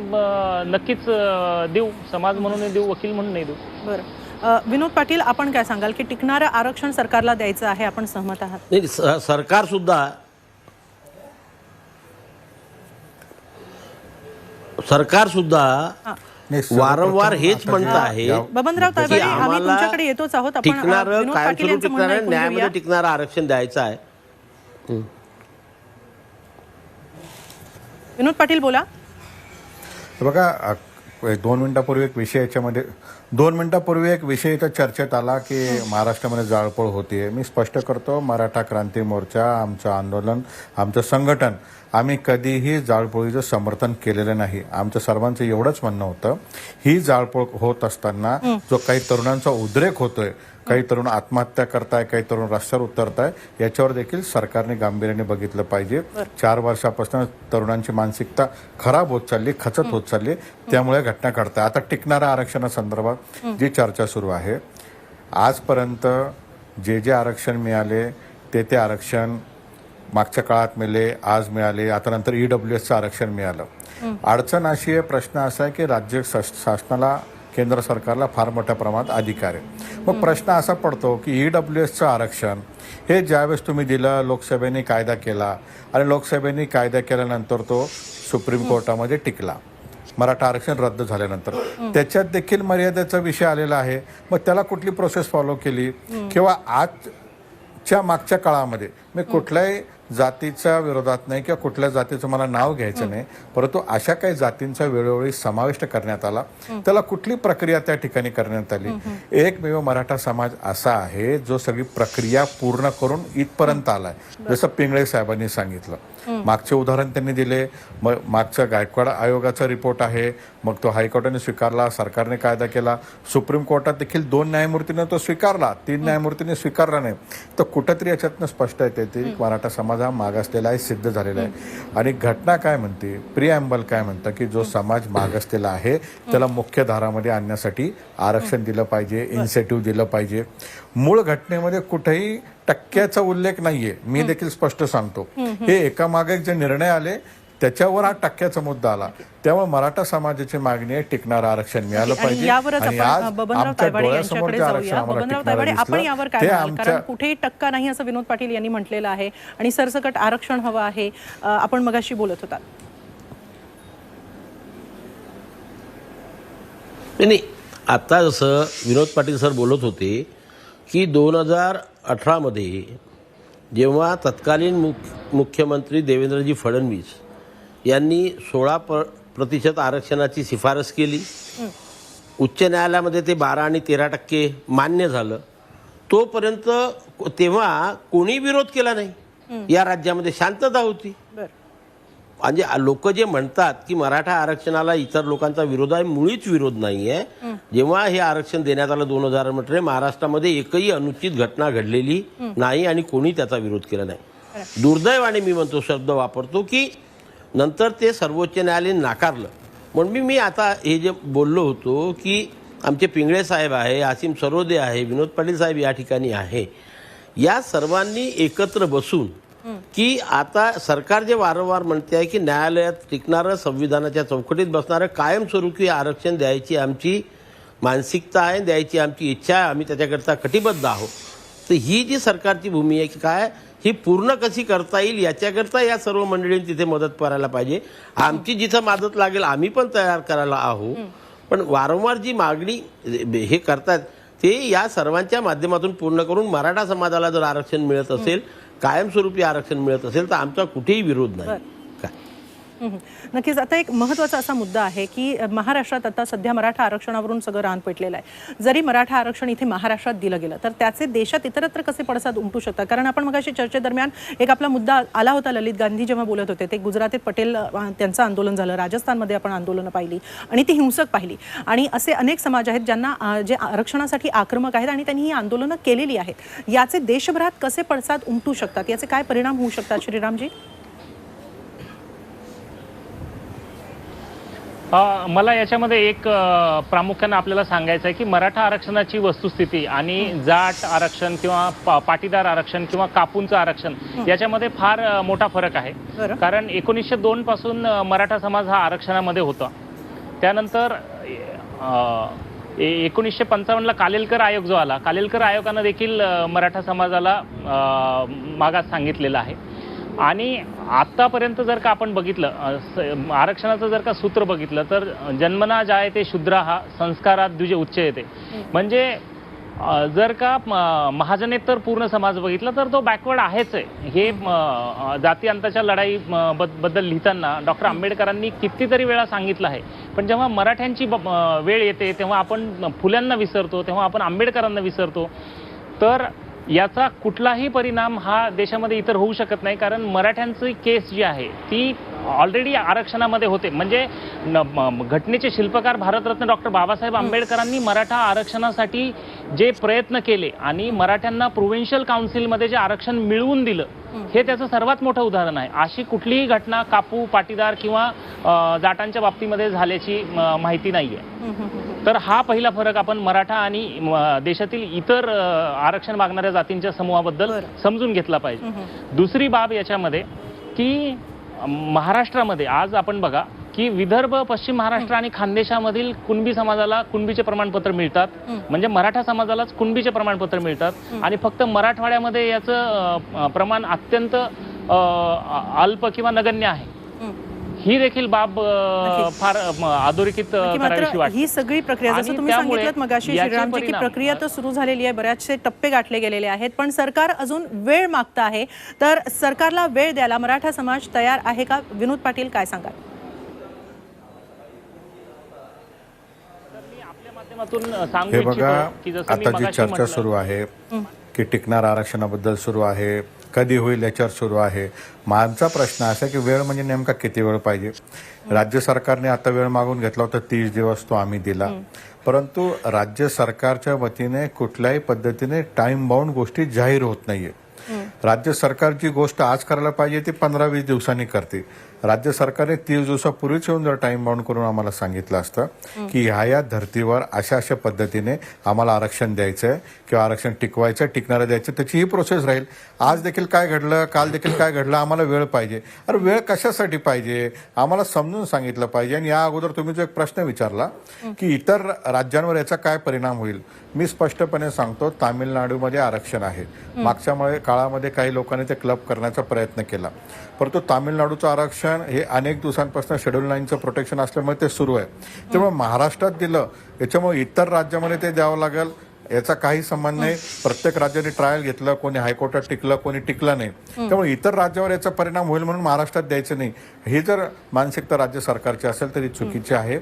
नक्कीच देऊ, समाज म्हणून देऊ, वकील म्हणून नाही देऊ. बरं, विनोद पाटील, आपण काय सांगाल की टिकणारं आरक्षण सरकारला द्यायचं आहे, आपण सहमत आहात? नाही, सरकार सुद्धा वारंवार हेच म्हणत आहे बबनराव तायवाडे, आम्ही तुमच्याकडे येतोच आहोत. आपण टिकणारं, विनोद पाटील कायमस्वरूपी यांचं म्हणणं टिकणारं, ऐकून न्यायामध्ये घेऊया. टिकणारं आरक्षण द्यायचं आहे. विनोद पाटील बोला. बघा, 2 मिनिटापूर्वी एक विषय याच्यामध्ये 2 मिनिटापूर्वी एक विषय इथं चर्चेत आला की महाराष्ट्रामध्ये जाळपोळ होतीये. मी स्पष्ट करतो, मराठा क्रांती मोर्चा, आमचं आंदोलन, आमचं संघटन, आम्ही कधीही जाळपोळीचं समर्थन केलेलं नाही. आमचं सर्वांचं एवढंच म्हणणं होतं, ही जाळपोळ होत असताना जो काही तरुणांचा उद्रेक होतोय, काही तरुण आत्महत्या करताय, काही तरुण रस्त्यावर उतरताय, याच्यावर देखील सरकारने गांभीर्याने बघितलं पाहिजे. 4 वर्षापासून तरुणांची मानसिकता खराब होत चालली, खचत होत चालली, त्यामुळे घटना घडताय. आता टिकणाऱ्या आरक्षणासंदर्भात जी चर्चा सुरू आहे, आजपर्यंत जे आरक्षण मिळाले ते आरक्षण मागच्या काळात मिळाले, आज मिळाले, आता नंतर EWSचं आरक्षण मिळालं. अडचण अशी आहे, प्रश्न असा आहे की राज्य शासनाला, केंद्र सरकारला फार मोठ्या प्रमाणात अधिकार आहे. मग प्रश्न असा पडतो की EWSचं आरक्षण हे ज्यावेळेस तुम्ही दिलं, लोकसभेने कायदा केला आणि लोकसभेने कायदा केल्यानंतर तो सुप्रीम कोर्टामध्ये टिकला, मराठा आरक्षण रद्द झाल्यानंतर त्याच्यात देखील मर्यादेचा विषय आलेला आहे. मग त्याला कुठली प्रोसेस फॉलो केली किंवा आजच्या मागच्या काळामध्ये मी कुठल्याही जातीच्या विरोधात नाही किंवा कुठल्या जातीचं मला नाव घ्यायचं नाही, परंतु अशा काही जातींचा वेळोवेळी समाविष्ट करण्यात आला, त्याला कुठली प्रक्रिया त्या ठिकाणी करण्यात आली? एकमेव मराठा समाज असा आहे जो सगळी प्रक्रिया पूर्ण करून इथपर्यंत आलाय. जसं पिंगळे साहेबांनी सांगितलं, मागचे उदाहरण त्यांनी दिले. मागच्या गायकवाड आयोगाचा रिपोर्ट आहे, मग तो हायकोर्टाने स्वीकारला, सरकारने कायदा केला, सुप्रीम कोर्टात देखील 2 न्यायमूर्तींनी तो स्वीकारला, 3 न्यायमूर्तींनी स्वीकारला नाही. तर कुठंतरी याच्यातनं स्पष्ट येते की मराठा समाज हा मागासलेला आहे, सिद्ध झालेला आहे. आणि घटना काय म्हणते, प्रिॲम्बल काय म्हणतं की जो समाज मागासलेला आहे त्याला मुख्य धारामध्ये आणण्यासाठी आरक्षण दिलं पाहिजे, इन्सेंटिव्ह दिलं पाहिजे. मूळ घटनेमध्ये कुठेही टक्क्याचा उल्लेख नाहीये. मी देखील स्पष्ट सांगतो, हे एकामागे जे निर्णय आले त्याच्यावर हा टक्क्याचा मुद्दा आला. त्यामुळे मराठा समाजाची मागणी आहे, टिकणारं आरक्षण मिळालं पाहिजे. यावरच आणि आपण आज बबनराव आमच्या तायवाडे डोळ्यासमोर यांच्याकडे जे आरक्षण जाऊया. आम्हाला बबनराव टिकणारं तायवाडे, आपण यावर काय ते म्हणाल? कारण आमच्या कुठेही टक्का नाही असं विनोद पाटील यांनी म्हटलेलं आहे आणि सरसकट आरक्षण हवं आहे. आपण मगाशी बोलत होता. नाही, आता जसं विनोद पाटील सर बोलत होते की 2018 मध्ये जेव्हा तत्कालीन मुख्यमंत्री देवेंद्रजी फडणवीस यांनी 16% आरक्षणाची शिफारस केली, उच्च न्यायालयामध्ये ते 12 आणि 13% मान्य झालं, तोपर्यंत तेव्हा कोणी विरोध केला नाही. या राज्यामध्ये शांतता होती. म्हणजे लोक जे म्हणतात की मराठा आरक्षणाला इतर लोकांचा विरोध आहे, मुळीच विरोध नाही आहे. जेव्हा हे आरक्षण देण्यात आलं 2000 मध्ये, महाराष्ट्रामध्ये एकही अनुचित घटना घडलेली नाही आणि कोणी त्याचा विरोध केला नाही. दुर्दैवाने मी म्हणतो, शब्द वापरतो, की नंतर ते सर्वोच्च न्यायालयाने नाकारलं. म्हणून मी आता हे जे बोललो होतो की आमचे पिंगळे साहेब आहे, आसिम सरोदे आहे, विनोद पाटील साहेब या ठिकाणी आहे, या सर्वांनी एकत्र बसून की आता सरकार जे वारंवार म्हणते आहे की न्यायालयात टिकणारं, संविधानाच्या चौकटीत बसणारं कायमस्वरूपी आरक्षण द्यायची आमची मानसिकता आहे, द्यायची आमची इच्छा आहे, आम्ही त्याच्याकरता कटिबद्ध आहोत. तर ही जी सरकारची भूमी आहे की काय, ही पूर्ण कशी करता येईल याच्याकरता या सर्व मंडळींनी तिथे मदत करायला पाहिजे. आमची जिथं मदत लागेल आम्ही पण तयार करायला आहोत. पण वारंवार जी मागणी हे करतात ते या सर्वांच्या माध्यमातून पूर्ण करून मराठा समाजाला जर आरक्षण मिळत असेल, कायमस्वरूपी आरक्षण मिळत असेल, तर आमचा कुठेही विरोध नाही. काय नक्कीच. आता एक महत्त्वाचा असा मुद्दा आहे की महाराष्ट्रात आता सध्या मराठा आरक्षणावरून सगळं रान पेटलेलं आहे. जरी मराठा आरक्षण इथे महाराष्ट्रात दिलं गेलं तर त्याचे देशात इतरत्र कसे पडसाद उमटू शकतात? कारण आपण मगाशी चर्चेदरम्यान एक आपला मुद्दा आला होता, ललित गांधी जेव्हा बोलत होते ते गुजरातीत पटेल त्यांचं आंदोलन झालं, राजस्थानमध्ये आपण आंदोलनं पाहिली आणि ती हिंसक पाहिली, आणि असे अनेक समाज आहेत ज्यांना जे आरक्षणासाठी आक्रमक आहेत आणि त्यांनी ही आंदोलनं केलेली आहेत. याचे देशभरात कसे पडसाद उमटू शकतात, याचे काय परिणाम होऊ शकतात श्रीरामजी? मला याच्यामध्ये एक प्रामुख्याने आपल्याला सांगायचं आहे की मराठा आरक्षणाची वस्तुस्थिती आणि जाट आरक्षण किंवा पाटीदार आरक्षण किंवा कापूंचं आरक्षण याच्यामध्ये फार मोठा फरक आहे. कारण 1902 पासून मराठा समाज हा आरक्षणामध्ये होता. त्यानंतर 1955ला कालेलकर आयोग जो आला, कालेलकर आयोगानं देखील मराठा समाजाला मागास सांगितलेलं आहे. आणि आत्तापर्यंत जर का आपण बघितलं आरक्षणाचं जर का सूत्र बघितलं तर जन्मना जायते शूद्र हा संस्कारात द्विज उच्च येते. म्हणजे जर का महाजनेतर पूर्ण समाज बघितला तर तो बॅकवर्ड आहेच आहे. हे जाती अंताच्या लढाई बद्दल लिहिताना डॉक्टर आंबेडकरांनी कितीतरी वेळा सांगितलं आहे. पण जेव्हा मराठ्यांची वेळ येते तेव्हा आपण फुल्यांना विसरतो, तेव्हा आपण आंबेडकरांना विसरतो. तर याचा कुठलाही परिणाम हा देशामध्ये इतर होऊ शकत नाही. कारण मराठ्यांची केस जी आहे ती ऑलरेडी आरक्षणामध्ये होते. म्हणजे घटनेचे शिल्पकार भारतरत्न डॉक्टर बाबासाहेब आंबेडकरांनी मराठा आरक्षणासाठी जे प्रयत्न केले आणि मराठ्यांना प्रोव्हिन्शियल काउन्सिलमध्ये जे आरक्षण मिळवून दिलं हे त्याचं सर्वात मोठं उदाहरण आहे. अशी कुठलीही घटना कापू, पाटीदार किंवा जाटांच्या बाबतीमध्ये झाल्याची माहिती नाहीये. तर हा पहिला फरक आपण मराठा आणि देशातील इतर आरक्षण मागणाऱ्या जातींच्या समूहाबद्दल समजून घेतला पाहिजे. दुसरी बाब याच्यामध्ये की महाराष्ट्रामध्ये आज आपण बघा की विदर्भ, पश्चिम महाराष्ट्र आणि खानदेशामधील कुणबी समाजाला कुणबीचे प्रमाणपत्र मिळतात. म्हणजे मराठा समाजालाच कुणबीचे प्रमाणपत्र मिळतात आणि फक्त मराठवाड्यामध्ये याचं प्रमाण अत्यंत अल्प किंवा नगण्य आहे. ही देखील बाब फार अधोरेखित करावीशी वाटते. ही सगळी प्रक्रिया जसं तुम्ही सांगितलं मगाशी श्रीरामजी की प्रक्रिया तर सुरू झालेली आहे, बऱ्याचशे टप्पे गाठले गेलेले आहेत, पण सरकार अजून वेळ मागतं आहे. तर सरकारला वेळ द्यायला मराठा समाज तयार आहे का? विनोद पाटील काय सांगाल? हे बघा, आता जी चर्चा सुरू आहे की टिकणार आरक्षणाबद्दल सुरू आहे, कधी होईल याच्यावर सुरू आहे. माझा प्रश्न असा आहे की वेळ म्हणजे नेमका किती वेळ पाहिजे? राज्य सरकारने आता वेळ मागून घेतला होता 30 दिवस, तो आम्ही दिला. परंतु राज्य सरकारच्या वतीने कुठल्याही पद्धतीने टाइम बाउंड गोष्टी जाहीर होत नाहीये. राज्य सरकार जी गोष्ट आज करायला पाहिजे ती 15-20 दिवसांनी करते. राज्य सरकारने 30 दिवसापूर्वीच येऊन जर टाइम बाउंड करून आम्हाला सांगितलं असतं की ह्या धर्तीवर अशा अशा पद्धतीने आम्हाला आरक्षण द्यायचंय किंवा आरक्षण टिकवायचं, टिकणारं द्यायचं, त्याची ही प्रोसेस राहील. आज देखील काय घडलं, काल देखील काय घडलं, आम्हाला वेळ पाहिजे. अरे वेळ कशासाठी पाहिजे आम्हाला समजून सांगितलं पाहिजे. आणि या अगोदर तुम्ही जो एक प्रश्न विचारला की इतर राज्यांवर याचा काय परिणाम होईल, मी स्पष्टपणे सांगतो, तामिळनाडूमध्ये आरक्षण आहे. मागच्या काळामध्ये काही लोकांनी ते क्लब करण्याचा प्रयत्न केला, परंतु तामिळनाडूचं आरक्षण हे अनेक दिवसांपासून शेड्यूल 9चं प्रोटेक्शन असल्यामुळे ते सुरू आहे. त्यामुळे महाराष्ट्रात दिलं, याच्यामुळे इतर राज्यामध्ये ते द्यावं लागेल याचा काही संबंध नाही. प्रत्येक राज्याने ट्रायल घेतलं, कोणी हायकोर्टात टिकलं, कोणी टिकलं नाही. त्यामुळे इतर राज्यावर याचा परिणाम होईल म्हणून महाराष्ट्रात द्यायचं नाही, ही जर मानसिकता राज्य सरकारची असेल तरी चुकीची आहे.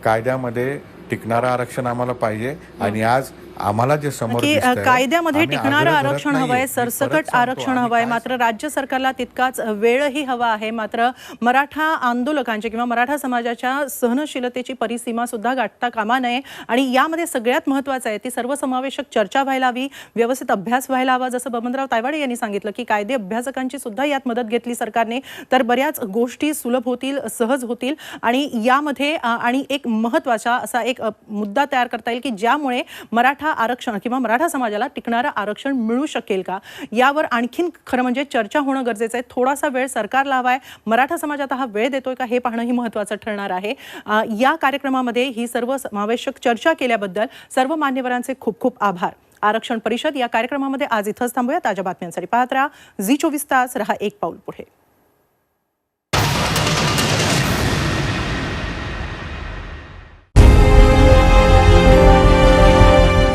कायद्यामध्ये टिकणारं आरक्षण आम्हाला पाहिजे. आणि आज आम्हाला जे समोर कायद्यामध्ये टिकणारं आरक्षण हवंय, सरसकट आरक्षण हवंय, मात्र राज्य सरकारला तितकाच वेळही हवा आहे. मात्र मराठा आंदोलकांचे किंवा मराठा समाजाच्या सहनशीलतेची परिसीमा सुद्धा गाठता कामा नये. आणि यामध्ये सगळ्यात महत्त्वाचं आहे ती सर्वसमावेशक चर्चा व्हायला हवी, व्यवस्थित अभ्यास व्हायला हवा. जसं बबनराव तायवाडे यांनी सांगितलं की कायदे अभ्यासकांची सुद्धा यात मदत घेतली सरकारने तर बऱ्याच गोष्टी सुलभ होतील, सहज होतील. आणि यामध्ये आणि एक महत्त्वाचा असा एक मुद्दा तयार करता येईल की ज्यामुळे मराठा आरक्षण किंवा मराठा समाजाला टिकणारं आरक्षण मिळू शकेल का, यावर आणखीन खरं म्हणजे चर्चा होणं गरजेचं आहे. थोडासा वेळ सरकारला हवाय, मराठा समाज आता हा वेळ देतोय का हे पाहणंही महत्त्वाचं ठरणार आहे. या कार्यक्रमामध्ये ही सर्व समावेशक चर्चा केल्याबद्दल सर्व मान्यवरांचे खूप खूप आभार. आरक्षण परिषद या कार्यक्रमामध्ये आज इथंच थांबूया. ताज्या बातम्यांसाठी पाहत राहा झी24 तास, रहा एक पाऊल पुढे.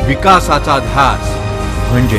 विकासाचा ध्यास म्हणजे